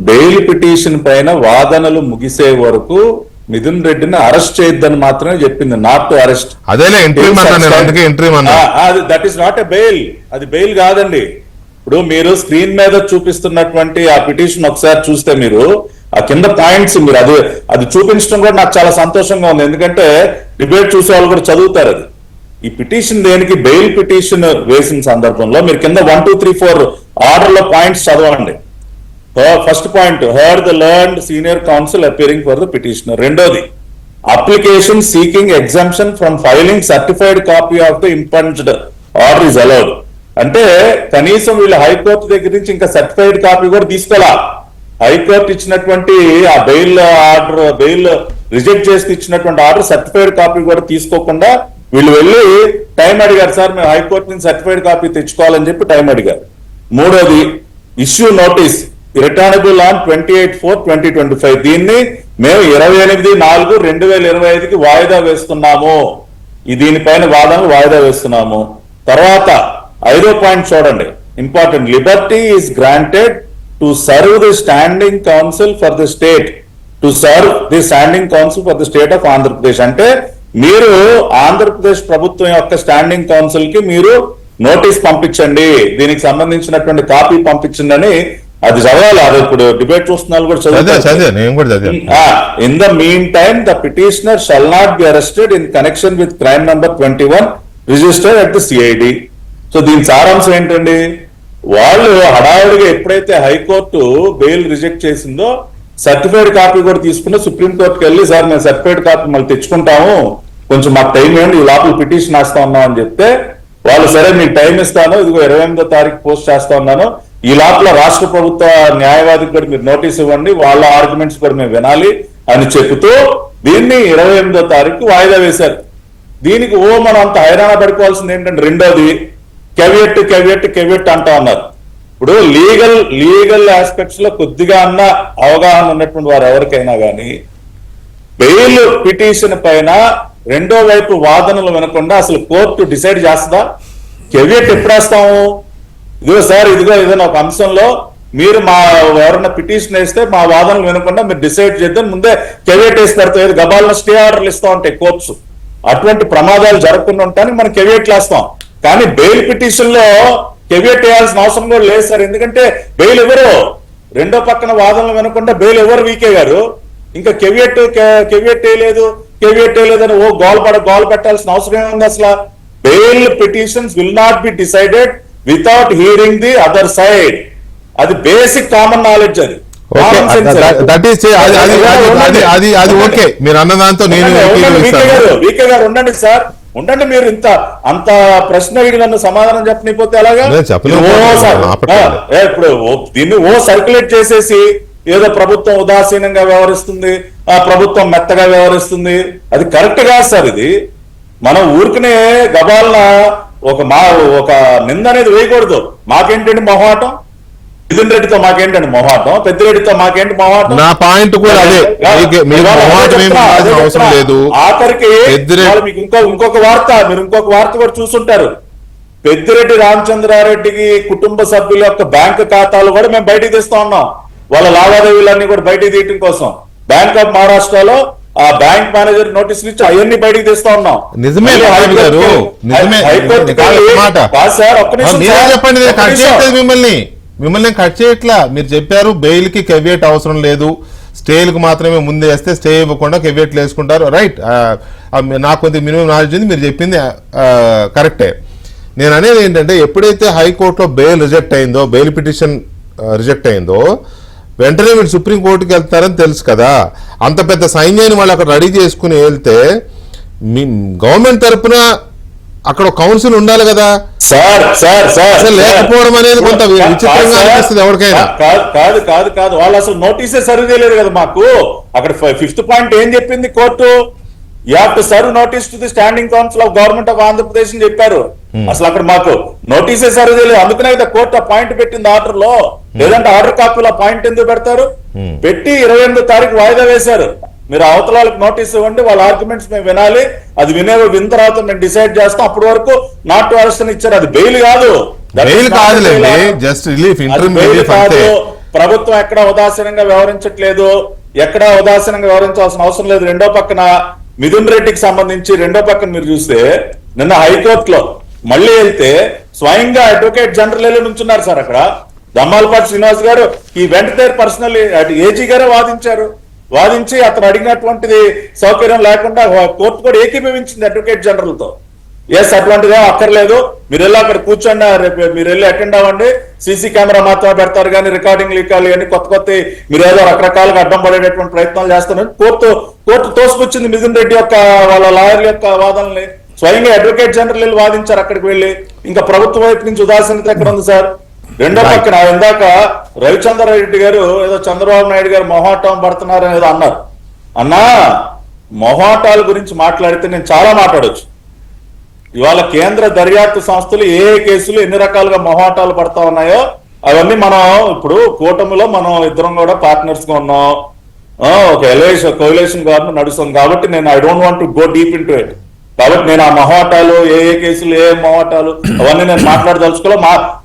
B: బెయిల్ పిటిషన్ పైన వాదనలు ముగిసే వరకు మిథున్ రెడ్డిని అరెస్ట్ చేయొద్దని మాత్రమే చెప్పింది, not to arrest. That is not a bail, అది బెయిల్ కాదండి. ఇప్పుడు మీరు స్క్రీన్ మీద చూపిస్తున్నటువంటి ఆ పిటిషన్ ఒకసారి చూస్తే, మీరు ఆ కింద పాయింట్స్ మీరు అది చూపించడం కూడా నాకు చాలా సంతోషంగా ఉంది, ఎందుకంటే డిబేట్ చూసే వాళ్ళు కూడా చదువుతారు. అది ఈ పిటిషన్ దేనికి, బెయిల్ పిటిషన్ వేసిన సందర్భంలో మీరు కింద 1, 2, 3, 4 ఆర్డర్ లో పాయింట్స్ చదవండి. First point, heard the learned senior counsel appearing for the petitioner. రెండోది, application seeking exemption from filing certified copy of the impugned order is allowed. అంటే కనీసం వీళ్ళు హైకోర్టు దగ్గర నుంచి ఇంకా సర్టిఫైడ్ కాపీ కూడా తీసుకోవాలా. హైకోర్టు ఇచ్చినటువంటి ఆ బెయిల్ ఆర్డర్, బెయిల్ రిజెక్ట్ చేసి ఇచ్చినటువంటి ఆర్డర్ సర్టిఫైడ్ కాపీ కూడా తీసుకోకుండా వీళ్ళు వెళ్ళి టైం అడిగారు, సార్ మేము హైకోర్టు నుంచి సర్టిఫైడ్ కాపీ తెచ్చుకోవాలని చెప్పి టైం అడిగారు. మూడోది, ఇష్యూ నోటీస్ రిటర్నబుల్ ఆన్ 28/4/2025. దీన్ని మేము 28/4/2025కి వాయిదా వేస్తున్నాము. దీనిపైన వాదనలు వాయిదా వేస్తున్నాము. తర్వాత 5వ పాయింట్ చూడండి, important. Liberty is granted to serve the standing council for the state, of Andhra Pradesh. అంటే మీరు ఆంధ్రప్రదేశ్ ప్రభుత్వం యొక్క స్టాండింగ్ కౌన్సిల్ కి మీరు నోటీస్ పంపించండి, దీనికి సంబంధించినటువంటి కాపీ పంపించండి అని అది చదవాలి. అది ఇప్పుడు డిబేట్ చూస్తున్నారు కూడా చదివారు. In the mean time the petitioner shall not be arrested in connection with crime number 21 registered at the CID. So దీని సారాంశం ఏంటండి, వాళ్ళు హడావుడిగా ఎప్పుడైతే హైకోర్టు బెయిల్ రిజెక్ట్ చేసిందో సర్టిఫైడ్ కాపీ కూడా తీసుకుని సుప్రీంకోర్టుకి వెళ్ళి, సార్ మేము సర్టిఫైడ్ కాపీ మళ్ళీ తెచ్చుకుంటాము, కొంచెం మాకు టైం ఇవ్వండి, ఈ లోపల పిటిషన్ వేస్తా ఉన్నాం అని చెప్తే వాళ్ళు, సరే మీకు టైం ఇస్తాను, ఇదిగో 28వ తారీఖు పోస్ట్ చేస్తా ఉన్నాను, ఈ లోపల రాష్ట్ర ప్రభుత్వ న్యాయవాదికి కూడా మీరు నోటీస్ ఇవ్వండి, వాళ్ళ ఆర్గ్యుమెంట్స్ కూడా మేము వినాలి అని చెబుతూ దీన్ని 28వ తారీఖు వాయిదా వేశారు. దీనికి మనం అంత హైరాణ పడిపోవాల్సింది ఏంటంటే, రెండోది కెవియట్ అంటా ఉన్నారు. ఇప్పుడు లీగల్ ఆస్పెక్ట్స్ లో కొద్దిగా అన్న అవగాహన ఉన్నటువంటి వారు ఎవరికైనా కానీ బెయిల్ పిటిషన్ పైన రెండో వైపు వాదనలు వినకుండా అసలు కోర్టు డిసైడ్ చేస్తుందా? కెవియట్ ఎప్పుడు వేస్తాము? ఇదిగో సార్, ఇదిగో ఏదైనా ఒక అంశంలో మీరు ఎవరైనా పిటిషన్ వేస్తే మా వాదనలు వినకుండా మీరు డిసైడ్ చేద్దాం ముందే కెవియట్ వేసి పెడతాం, గబాలను స్టే ఆర్డర్లు ఇస్తా ఉంటాయి కోర్ట్స్. అటువంటి ప్రమాదాలు జరగకుండా ఉంటానికి మనం కెవియట్లు వేస్తాం. కానీ బెయిల్ పిటిషన్ లో కెవియట్ వేయాల్సిన అవసరం కూడా లేదు సార్, ఎందుకంటే బెయిల్ ఎవరు, రెండో పక్కన వాదనలు వినకుండా బెయిల్ ఎవరు వీకే గారు, ఇంకా కెవియట్ వేయలేదని గోల్ పెట్టాల్సిన అవసరం ఏముంది అసలు? Bail petitions will not be decided without hearing the other side. అది బేసిక్ కామన్ నాలెడ్జ్, అది కామన్ సెన్స్.
A: దట్ ఈస్ అది ఓకే. మీరు అన్నదాంతో నేను
B: వీకే గారు ఉండండి సార్, ఉండండి. మీరు అంత ప్రశ్న అడిగి నన్ను సమాధానం చెప్పనిపోతే అలాగా? ఇప్పుడు దీన్ని సర్క్యులేట్ చేసేసి ఏదో ప్రభుత్వం ఉదాసీనంగా వ్యవహరిస్తుంది, ఆ ప్రభుత్వం మెత్తగా వ్యవహరిస్తుంది, అది కరెక్ట్ కాదు సార్. ఇది మనం ఊరికనే గబాలన ఒక నింద అనేది వేయకూడదు. మాకేంటండి మొహమాటం, మిథున్ రెడ్డితో మాకేంటండి మొహమాటం, పెద్దిరెడ్డితో మాకేంటి మొహమాటం?
A: నా పాయింట్ కూడా అదే. అవసరం లేదు.
B: ఆఖరికి మీకు ఇంకొక వార్త, మీరు ఇంకొక వార్త కూడా చూసుంటారు. పెద్దిరెడ్డి రామచంద్రారెడ్డికి కుటుంబ సభ్యుల యొక్క బ్యాంకు ఖాతాలు కూడా మేము బయటికి తీస్తా ఉన్నాం. వాళ్ళ లావాదేవీలన్నీ కూడా బయటికి తీయటం కోసం బ్యాంక్ ఆఫ్ మహారాష్ట్రలో ఆ బ్యాంక్ మేనేజర్ నోటీసులు ఇచ్చి అవన్నీ బయటికి తీస్తా ఉన్నాం.
A: నిజమే గారు, నిజమే. చెప్పండి, మిమ్మల్ని కట్ చేయట్లా. మీరు చెప్పారు బెయిల్ కి కెవియేట్ అవసరం లేదు, స్టేలకు మాత్రమే ముందే వేస్తే స్టే ఇవ్వకుండా కెవియేట్లు వేసుకుంటారు. రైట్, నాకు కొద్దిగా మినిమం నాలెడ్జ్ ఉంది, మీరు చెప్పింది కరెక్టే. నేను అనేది ఏంటంటే, ఎప్పుడైతే హైకోర్టులో బెయిల్ రిజెక్ట్ అయిందో, బెయిల్ పిటిషన్ రిజెక్ట్ అయిందో, వెంటనే మీరు సుప్రీంకోర్టుకి వెళ్తారని తెలుసు కదా. అంత పెద్ద సైన్యాన్ని వాళ్ళు అక్కడ రెడీ చేసుకుని వెళ్తే మీ గవర్నమెంట్ తరఫున అక్కడ కౌన్సిల్ ఉండాలి కదా
B: సార్.
A: లేకపోవడం అనేది కొంత విచిత్రంగా అనిపిస్తుంది ఎవరికైనా.
B: కాదు వాళ్ళు అసలు నోటీసే సర్వ్ చేయలేదు కదా మాకు. అక్కడ 5th పాయింట్ ఏం చెప్పింది court? You have to serve notice to the standing council of government of Andhra Pradesh అని చెప్పారు. అసలు అక్కడ మాకు నోటీసే సర్వ్ చేయలేదు. అందుకనే కదా కోర్టు ఆ పాయింట్ పెట్టింది ఆర్డర్ లో. లేదంటే ఆర్డర్ కాపీలో ఆ పాయింట్ ఎందుకు పెడతారు? పెట్టి 28వ తారీఖు వాయిదా వేశారు. మీరు అవతల వాళ్ళకి నోటీస్ ఇవ్వండి, వాళ్ళ ఆర్గ్యుమెంట్స్ మేము వినాలి, అది విన్న తర్వాత మేము డిసైడ్ చేస్తాం. అప్పటి వరకు నాట్ టు అరెస్ట్ అని ఇచ్చారు. అది బెయిల్ కాదు,
A: జస్ట్ రిలీఫ్.
B: ప్రభుత్వం ఎక్కడ ఉదాసీనంగా వ్యవహరించట్లేదు, ఎక్కడ ఉదాసీనంగా వ్యవహరించాల్సిన అవసరం లేదు. రెండో పక్కన మిథున్ రెడ్డికి సంబంధించి రెండో పక్కన మీరు చూస్తే నిన్న హైకోర్టులో మళ్ళీ వెళ్తే స్వయంగా అడ్వకేట్ జనరల్ నుంచున్నారు సార్. అక్కడ దమ్మాలపాటి శ్రీనివాస్ గారు ఈ వెంట దేర్ పర్సనల్ ఏజీ గారే వాదించి అతను అడిగినటువంటిది సౌకర్యం లేకుండా కోర్టు కూడా ఏకీభవించింది అడ్వకేట్ జనరల్ తో. ఎస్, అటువంటిదే అక్కర్లేదు, మీరు వెళ్ళి అక్కడ కూర్చోండి, రేపు మీరు వెళ్ళి అటెండ్ అవ్వండి, సీసీ కెమెరా మాత్రమే పెడతారు కానీ రికార్డింగ్ లీకాలు అని కొత్త మీరు ఏదో రకరకాలుగా అడ్డం పడేటటువంటి ప్రయత్నాలు చేస్తున్నారు. కోర్టు తోసుకొచ్చింది మిథున్ రెడ్డి యొక్క వాళ్ళ లాయర్ల యొక్క వాదనల్ని. స్వయంగా అడ్వకేట్ జనరల్ వెళ్ళి వాదించారు అక్కడికి వెళ్ళి. ఇంకా ప్రభుత్వం వైపు నుంచి ఉదాసీనత ఎక్కడ ఉంది సార్? రెండో పక్కన ఇందాక రవిచంద్రారెడ్డి గారు ఏదో చంద్రబాబు నాయుడు గారు మొహాటం పడుతున్నారు అనేది అన్నారు. అన్నా, మొహాటాల గురించి మాట్లాడితే నేను చాలా మాట్లాడొచ్చు. ఇవాళ కేంద్ర దర్యాప్తు సంస్థలు ఏ కేసులు ఎన్ని రకాలుగా మొహాటాలు పడతా ఉన్నాయో అవన్నీ మనం ఇప్పుడు కూటమిలో మనం ఇద్దరం కూడా పార్ట్నర్స్ గా ఉన్నాం. ఒక కోయిలేషన్ గవర్నమెంట్ నడుస్తుంది కాబట్టి నేను I don't want to go deep in to it. కాబట్టి నేను ఆ మొహాటాలు ఏ కేసులు ఏ మొహాటాలు అవన్నీ నేను మాట్లాడదలుచుకోలే.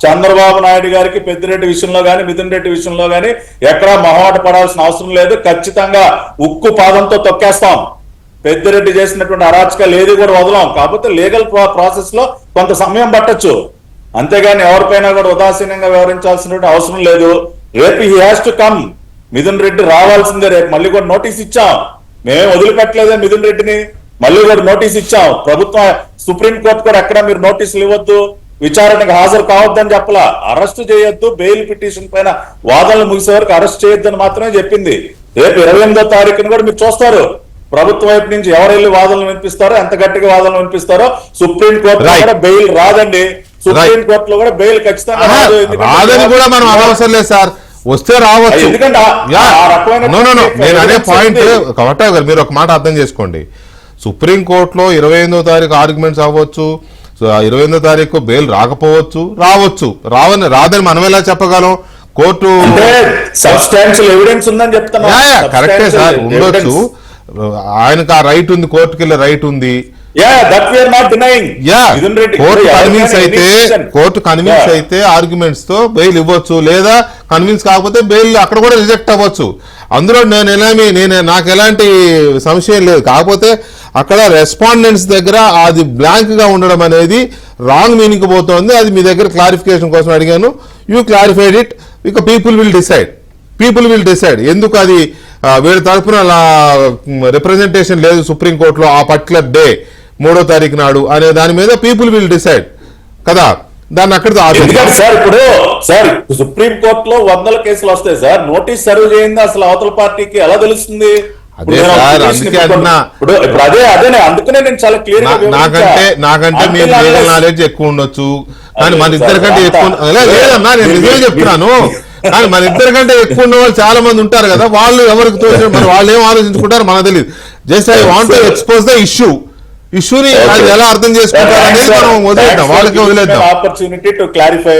B: చంద్రబాబు నాయుడు గారికి పెద్దిరెడ్డి విషయంలో గానీ మిథున్ రెడ్డి విషయంలో గానీ ఎక్కడా మొహాట పడాల్సిన అవసరం లేదు. ఖచ్చితంగా ఉక్కు పాదంతో తొక్కేస్తాం. పెద్దిరెడ్డి చేసినటువంటి అరాచకాలు ఏది కూడా వదలం. కాకపోతే లీగల్ ప్రాసెస్ లో కొంత సమయం పట్టొచ్చు, అంతేగాని ఎవరిపైనా కూడా ఉదాసీనంగా వ్యవహరించాల్సినటువంటి అవసరం లేదు. రేపు he has to come. Mithun Reddy రావాల్సిందే. రేపు మళ్ళీ కూడా నోటీస్ ఇచ్చాం, మేమేం వదిలిపెట్టలేదే మిథున్ రెడ్డిని. మళ్ళీ కూడా నోటీస్ ఇచ్చాం. ప్రభుత్వం సుప్రీంకోర్టు కూడా ఎక్కడ మీరు నోటీసులు ఇవ్వద్దు, విచారణకు హాజరు కావద్దని చెప్పలా, అరెస్ట్ చేయొద్దు, బెయిల్ పిటిషన్ పైన వాదనలు ముగిసే వరకు అరెస్ట్ చేయొద్దని మాత్రమే చెప్పింది. రేపు 28వ తారీఖున కూడా మీరు చూస్తారు ప్రభుత్వం వైపు నుంచి ఎవరు వెళ్ళి వాదనలు వినిపిస్తారో, ఎంత గట్టిగా వాదనలు వినిపిస్తారో. సుప్రీంకోర్టులో కూడా బెయిల్ రాదండి, సుప్రీంకోర్టులో కూడా బెయిల్ ఖచ్చితంగా
A: రాదని కూడా మనం అనవసరం లేదు సార్. వస్తే రావచ్చు.
B: ఎందుకంటే
A: నేను అనే పాయింట్ కరెక్టే గారు, మీరు ఒక మాట అర్థం చేసుకోండి. సుప్రీంకోర్టులో 28వ తారీఖు ఆర్గ్యుమెంట్స్ అవ్వచ్చు, 28వ తారీఖు బెయిల్ రాకపోవచ్చు, రాదని మనం ఎలా చెప్పగలం? కోర్టు
B: సబ్స్టాన్షియల్ ఎవిడెన్స్ ఉందని చెప్తున్నా.
A: కరెక్టే సార్, ఉండొచ్చు. ఆయనకు ఆ రైట్ ఉంది, కోర్టుకి వెళ్ళే రైట్ ఉంది. కోర్టు కన్విన్స్ అయితే ఆర్గ్యుమెంట్స్ తో బెయిల్ ఇవ్వచ్చు, లేదా కన్విన్స్ కాకపోతే బెయిల్ అక్కడ కూడా రిజెక్ట్ అవ్వచ్చు. అందులో నాకు ఎలాంటి సంశయం లేదు. కాకపోతే అక్కడ రెస్పాండెంట్స్ దగ్గర అది బ్లాంక్ గా ఉండడం అనేది రాంగ్ మీనింగ్ పోతుంది. అది మీ దగ్గర క్లారిఫికేషన్ కోసం అడిగాను. You clarified it. ఇక పీపుల్ విల్ డిసైడ్ ఎందుకు అది వీళ్ళ తరఫున రిప్రజెంటేషన్ లేదు సుప్రీంకోర్టులో ఆ పర్టికులర్ డే 3వ తారీఖు నాడు అనే దాని మీద పీపుల్ విల్ డిసైడ్ కదా. దాన్ని అక్కడితో
B: ఎందుకంటే సార్ ఇప్పుడు సార్ సుప్రీం కోర్టులో వందల కేసులు వస్తాయి సార్, నోటీస్ సర్వ్ చేయండి అసలు అవతల పార్టీకి ఎలా తెలుస్తుంది?
A: అదే సార్, అందుకే అన్నా.
B: ఇప్పుడు అదే అందుకనే నేను చాలా క్లియర్
A: నాకంటే మీరు లీగల్ నాలెడ్జ్ ఎక్కువ ఉండొచ్చు, కానీ మన ఇద్దరికంటే ఎక్కువ లేదన్నా, నేను నిజమే చెప్తున్నాను. కానీ మన ఇద్దరికంటే ఎక్కువ ఉన్న వాళ్ళు చాలా మంది ఉంటారు కదా, వాళ్ళు ఎవరికి తోచిన మరి వాళ్ళు ఏం ఆలోచించుకుంటారు మనకు తెలియదు. Just I want to expose the ఇష్యూని అది ఎలా అర్థం చేసుకుంటారు అనేది మనం వదిలేద్దాం, వాళ్ళకి వదిలేద్దాం.
B: Opportunity to clarify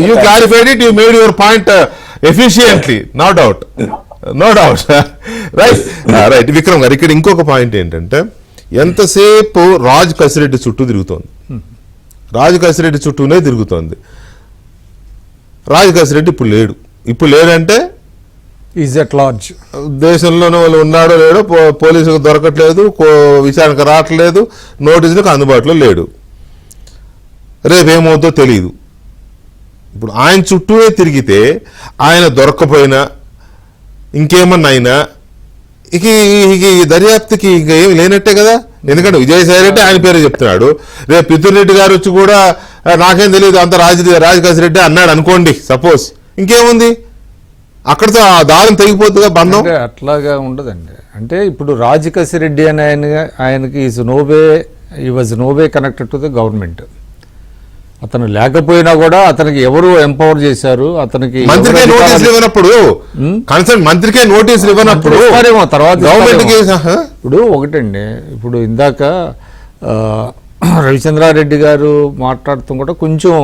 A: you clarified it, you made your point efficiently, no doubt. Right Vikram గారు, ఇక్కడ ఇంకొక పాయింట్ ఏంటంటే ఎంతసేపు రాజ్ కసిరెడ్డి చుట్టూ తిరుగుతోంది, రాజ్ కసిరెడ్డి చుట్టూనే తిరుగుతోంది. రాజ్ కసిరెడ్డి ఇప్పుడు లేడంటే
C: ఈజ్ ఎట్ లార్జ్,
A: దేశంలోనే వాళ్ళు ఉన్నాడో లేడో, పోలీసులకు దొరకట్లేదు, విచారణకు రావట్లేదు, నోటీసులకు అందుబాటులో లేడు, రేపేమవుతుందో తెలియదు. ఇప్పుడు ఆయన చుట్టూనే తిరిగితే ఆయన దొరక్కపోయినా ఇంకేమన్నా అయినా ఇక ఈ దర్యాప్తుకి ఇంకా ఏమి లేనట్టే కదా. ఎందుకంటే విజయసాయి రెడ్డి ఆయన పేరు చెప్తున్నాడు, రేపు పితుర్ రెడ్డి గారు వచ్చి కూడా నాకేం తెలియదు అంత రాజకాశి అన్నాడు అనుకోండి, సపోజ్, ఇంకేముంది అక్కడితో ఆ దారం తెగిపోతుందిగా బంధం.
C: అట్లాగా ఉండదండి. అంటే ఇప్పుడు రాజకాశి రెడ్డి అని ఆయనకి ఈ was no way connected to the government. అతను లేకపోయినా కూడా అతనికి ఎవరు ఎంపవర్ చేశారు, అతనికి
A: మంత్రికే నోటీసులు ఇవ్వనప్పుడు, కన్సర్న్ మంత్రికే నోటీసులు ఇవ్వనప్పుడు
C: తర్వాత
A: గవర్నమెంట్కి
C: ఇప్పుడు ఒకటండి, ఇప్పుడు ఇందాక రవిచంద్రారెడ్డి గారు మాట్లాడుతూ కూడా కొంచెం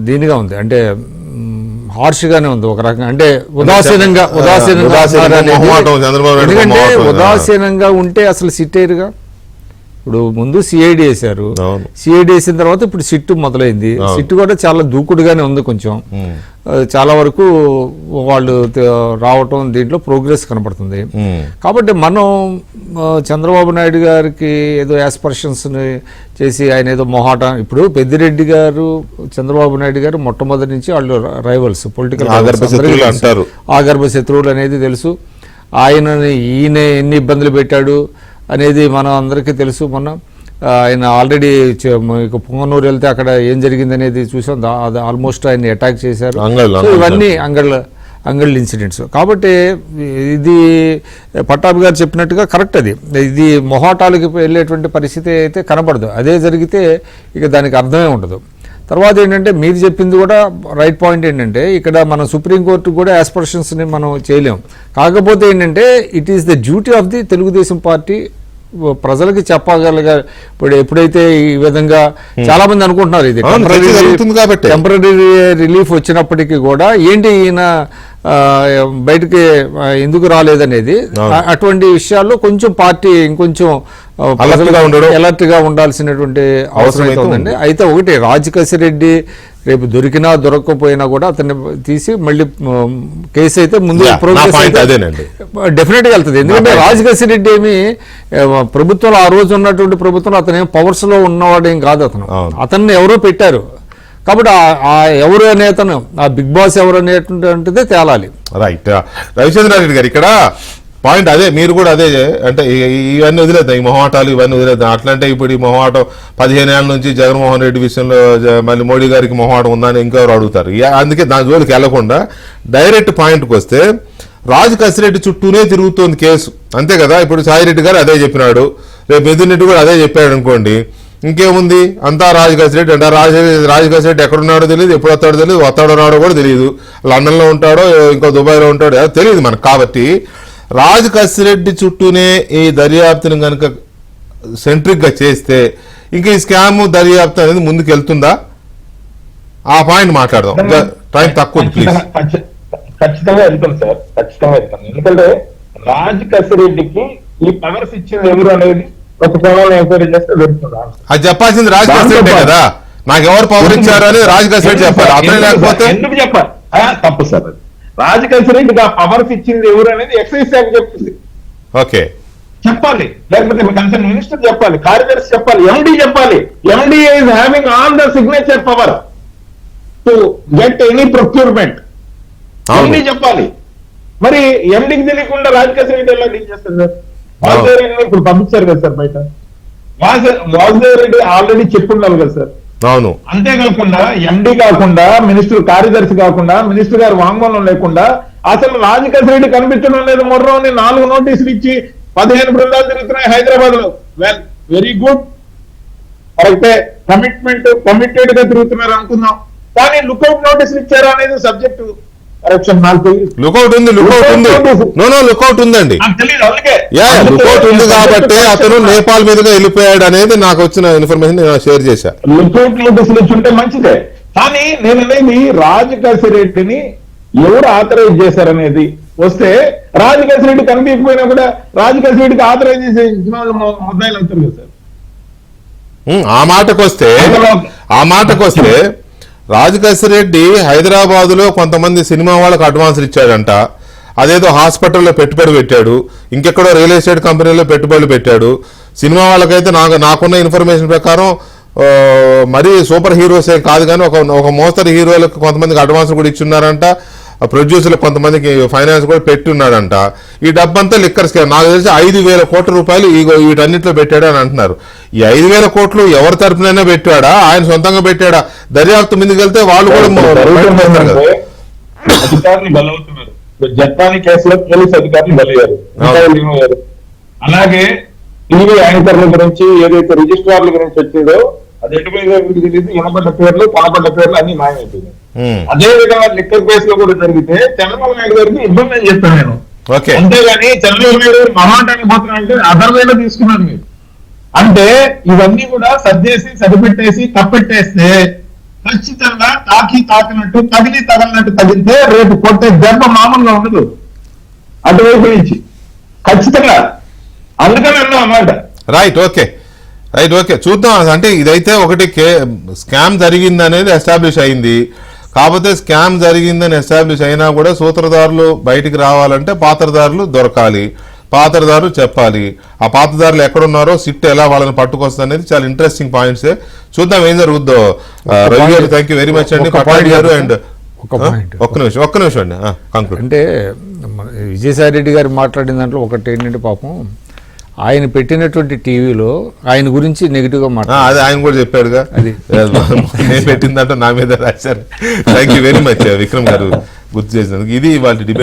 C: దీనిగా ఉంది, అంటే హార్ష్గానే ఉంది ఒక రకంగా, అంటే ఉదాసీనంగా ఎందుకంటే ఉదాసీనంగా ఉంటే అసలు సిట్టేరుగా. ఇప్పుడు ముందు సిఐడి వేశారు, సిఐడి వేసిన తర్వాత ఇప్పుడు సిట్టు మొదలైంది. సిట్టు కూడా చాలా దూకుడుగానే ఉంది, కొంచెం చాలా వరకు వాళ్ళు రావటం దీంట్లో ప్రోగ్రెస్ కనపడుతుంది. కాబట్టి మనం చంద్రబాబు నాయుడు గారికి ఏదో యాస్పర్షన్స్ని చేసి ఆయన ఏదో మొహాటం, ఇప్పుడు పెద్దిరెడ్డి గారు చంద్రబాబు నాయుడు గారు మొట్టమొదటి నుంచి వాళ్ళు రైవల్స్, పొలిటికల్ ఆగర్భ శత్రువులు అనేది తెలుసు. ఈయన ఎన్ని ఇబ్బందులు పెట్టాడు అనేది మనం అందరికీ తెలుసు. ఆయన ఆల్రెడీ పొంగనూరు వెళ్తే అక్కడ ఏం జరిగింది అనేది చూసాం, ఆల్మోస్ట్ ఆయన్ని అటాక్ చేశారు. ఇవన్నీ అంగళ్ళు ఇన్సిడెంట్స్. కాబట్టి ఇది పట్టాభి గారు చెప్పినట్టుగా కరెక్ట్, ఇది మొహాటాలకి వెళ్ళేటువంటి పరిస్థితి అయితే కనపడదు. అదే జరిగితే ఇక దానికి అర్థమే ఉండదు. తర్వాత ఏంటంటే మీరు చెప్పింది కూడా రైట్ పాయింట్, ఏంటంటే ఇక్కడ మనం సుప్రీంకోర్టు కూడా యాస్పర్షన్స్ని మనం చేయలేం. కాకపోతే ఏంటంటే it is the duty of the Telugu Desam party ప్రజలకి చెప్పగలగా. ఇప్పుడు ఎప్పుడైతే ఈ విధంగా చాలా మంది అనుకుంటున్నారు ఇది టెంపరరీ రిలీఫ్ వచ్చినప్పటికీ కూడా ఏంటి ఈయన బయటకి ఎందుకు రాలేదనేది, అటువంటి విషయాల్లో కొంచెం పార్టీ ఇంకొంచెం అలర్ట్ గా ఉండాల్సినటువంటి అవసరం అయితే ఉందండి. అయితే ఒకటి, రాజకాశి రెడ్డి రేపు దొరికినా దొరకకపోయినా కూడా అతన్ని తీసి మళ్ళీ కేసు అయితే ముందు డెఫినెట్ గా వెళ్తుంది. ఎందుకంటే రాజకాశి రెడ్డి ఏమి ప్రభుత్వంలో ఆ రోజు ఉన్నటువంటి ప్రభుత్వంలో అతను ఏం పవర్స్ లో ఉన్నవాడేం కాదు, అతన్ని ఎవరో పెట్టారు. కాబట్టి ఆ ఎవరు అనే అతను, ఆ బిగ్ బాస్ ఎవరు అనేటువంటిదే తేలాలి.
A: రైట్. రవిచంద్రారెడ్డి గారు ఇక్కడ పాయింట్ అదే, మీరు కూడా అదే, అంటే ఇవన్నీ వదిలేద్దాం, ఈ మొహమాటాలు ఇవన్నీ వదిలేద్దాం. అట్లంటే ఇప్పుడు ఈ మొహమాటం 15 ఏళ్ళ నుంచి జగన్మోహన్ రెడ్డి విషయంలో మళ్ళీ మోడీ గారికి మొహమాటం ఉందని ఇంకెవరు అడుగుతారు. అందుకే దాని జోలికి వెళ్లకుండా డైరెక్ట్ పాయింట్కి వస్తే, రాజకాశి రెడ్డి చుట్టూనే తిరుగుతోంది కేసు, అంతే కదా. ఇప్పుడు సాయిరెడ్డి గారు అదే చెప్పినాడు, రేపు మిథున్ కూడా అదే చెప్పాడు అనుకోండి, ఇంకేముంది, అంతా రాజకాశి రెడ్డి అంటే రాజకాశి రెడ్డి ఎక్కడున్నాడో తెలియదు, ఎప్పుడు వస్తాడో తెలియదు, వస్తాడో రాడో కూడా తెలియదు, లండన్లో ఉంటాడో ఇంకో దుబాయ్లో ఉంటాడో తెలియదు మనకు. కాబట్టి రాజకాశి రెడ్డి చుట్టూనే ఈ దర్యాప్తును కనుక సెంట్రిక్ గా చేస్తే ఇంకా ఈ స్కామ్ దర్యాప్తు అనేది ముందుకు వెళ్తుందా? ఆ పాయింట్ మాట్లాడదాం, టైం తక్కువ ఉంది ప్లీజ్.
D: ఖచ్చితంగా వెళ్తాం సార్, ఖచ్చితంగా వెళ్తాం. ఎందుకంటే రాజకాశి రెడ్డికి ఈ పవర్స్ ఇచ్చింది ఎవరు అనేది ఒక కోణంలో ఎంక్వైరీ చేస్తే వెళ్తుందా?
A: అది చెప్పాల్సింది రాజకాశి రెడ్డి కదా, నాకు ఎవరు పవర్ ఇచ్చారు అని రాజకాశి రెడ్డి చెప్పాలి, అతనే లేకపోతే
D: ఎందుకు చెప్పాలి? తప్పు సార్, అది రాజకాశి రెడ్డికి ఆ పవర్స్ ఇచ్చింది ఎవరు అనేది ఎక్సైజ్ శాఖ చెప్తుంది.
A: ఓకే,
D: చెప్పాలి, లేకపోతే కన్సర్న్ మినిస్టర్ చెప్పాలి, కార్యదర్శి చెప్పాలి, ఎండీ చెప్పాలి. MD is having all the signature power to get any procurement, MD చెప్పాలి. మరి ఎండీకి తెలియకుండా రాజకాశి రెడ్డి ఎలా డీల్ చేస్తారు సార్? ఇప్పుడు పంపించారు కదా సార్ బయట, వాసుదేవ్ రెడ్డి ఆల్రెడీ చెప్పుండాలి కదా సార్.
A: అవును.
D: అంతేకాకుండా ఎండి కాకుండా, మినిస్టర్ కార్యదర్శి కాకుండా, మినిస్టర్ గారి వాంగ్మూలం లేకుండా అసలు రాజకేశ్ రెడ్డి కనిపించడం లేదు. మొర్రోని 4 నోటీసులు ఇచ్చి 15 బృందాలు తిరుగుతున్నాయి హైదరాబాద్ లో. వెరీ గుడ్, కరెక్టే, కమిటెడ్ గా తిరుగుతున్నారు అనుకుందాం. కానీ లుకౌట్ నోటీసులు ఇచ్చారా అనేది సబ్జెక్టు కరెక్షన్. నాకు తెలియదు.
A: లుకౌట్ ఉంది. లుకౌట్ ఉందండి.
D: తెలియదు, అందుకే
A: లుకౌట్ ఉంది కాబట్టి అతను నేపాల్ మీదుగా వెళ్ళిపోయాడు అనేది నాకు వచ్చిన ఇన్ఫర్మేషన్ నేను షేర్ చేశా.
D: లుకౌట్ నోటీసులు ఇచ్చుంటే మంచిదే. కానీ నేను అనేది రాజకేశ్ రెడ్డిని ఎవరు ఆథరైజ్ చేశారనేది వస్తే, రాజకేశ్ రెడ్డి కనిపించకపోయినా కూడా రాజకేశ్ రెడ్డికి ఆథరైజ్ చేసే ముద్దాయిలు అవుతారు కదా సార్.
A: ఆ మాటకు వస్తే రాజకేశ్ రెడ్డి హైదరాబాద్ లో కొంతమంది సినిమా వాళ్ళకు అడ్వాన్సులు ఇచ్చాడంట. అదేదో హాస్పిటల్లో పెట్టుబడి పెట్టాడు, ఇంకెక్కడో రియల్ ఎస్టేట్ కంపెనీలో పెట్టుబడులు పెట్టాడు. సినిమా వాళ్ళకైతే నాకున్న ఇన్ఫర్మేషన్ ప్రకారం మరీ సూపర్ హీరోస్ కాదు కానీ ఒక మోస్తరు హీరోలకు కొంతమందికి అడ్వాన్స్ కూడా ఇచ్చున్నారంట. ప్రొడ్యూసర్లు కొంతమందికి ఫైనాన్స్ కూడా పెట్టున్నాడంట. ఈ డబ్బంతా లిక్కర్ స్కామ్. నాకు తెలిసి 5,000 కోట్ల రూపాయలు వీటన్నిటిలో పెట్టాడు అని అంటున్నారు. ఈ 5,000 కోట్లు ఎవరి తరఫునైనా పెట్టాడా, ఆయన సొంతంగా పెట్టాడా? దర్యాప్తు ముందుకు వెళ్తే వాళ్ళు కూడా
D: అధికారులు బలవుతున్నారు. జపానీ కేసులో పోలీసు అధికారులు బలయ్యారు. అలాగే టీవీ యాంకర్ల గురించి ఏదైతే రిజిస్ట్రార్ల గురించి వచ్చిందో అది ఎటువైపు తెలియదు. వినపడ్డ పేర్లు, కొనపడ్డ పేర్లు అన్ని మాయమైపోయినాయి. అదే విధంగా లిక్కర్ కేసు లో కూడా జరిగితే చంద్రబాబు నాయుడు గారికి ఇబ్బంది అని చెప్తాను నేను. అంతేగాని చంద్రబాబు నాయుడు గారు మహాటానికి పోతున్నారంటే అదర్ వేలో తీసుకున్నారు మీరు. అంటే ఇవన్నీ కూడా సర్దేసి సరిపెట్టేసి కప్పెట్టేస్తే ఖచ్చితంగా తాకినట్టు తగిలినట్టు తగిలితే రేపు కొట్టే దెబ్బ మామూలుగా ఉండదు అటువైపు నుంచి ఖచ్చితంగా. అందుకని అన్నా అన్నమాట.
A: రైట్, ఓకే చూద్దాం. అంటే ఇదైతే ఒకటి స్కామ్ జరిగింది అనేది ఎస్టాబ్లిష్ అయింది. కాకపోతే స్కామ్ జరిగిందని ఎస్టాబ్లిష్ అయినా కూడా సూత్రధారులు బయటికి రావాలంటే పాత్రధారులు దొరకాలి, పాత్రధారులు చెప్పాలి. ఆ పాత్రధారులు ఎక్కడున్నారో సిట్ ఎలా వాళ్ళని పట్టుకొస్తుంది అనేది చాలా ఇంట్రెస్టింగ్ పాయింట్సే. చూద్దాం ఏం జరుగుద్దో. రవి గారు థ్యాంక్ యూ వెరీ మచ్ అండి. పట్టాడి గారు అండ్ ఒక్క నిమిషం అండి కంక్లూడ్.
C: అంటే విజయసాయి రెడ్డి గారు మాట్లాడిన దాంట్లో ఒకటి ఏంటంటే, పాపం ఆయన పెట్టినటువంటి టీవీలో ఆయన గురించి నెగిటివ్ గా మాట్లాడారు.
A: అది ఆయన కూడా చెప్పాడుగా, అది నేను పెట్టిందంటే నా మీద రాశారు. Thank you very much Vikram గారు గుర్తు చేసినందుకు. ఇది వాళ్ళ డిబేట్.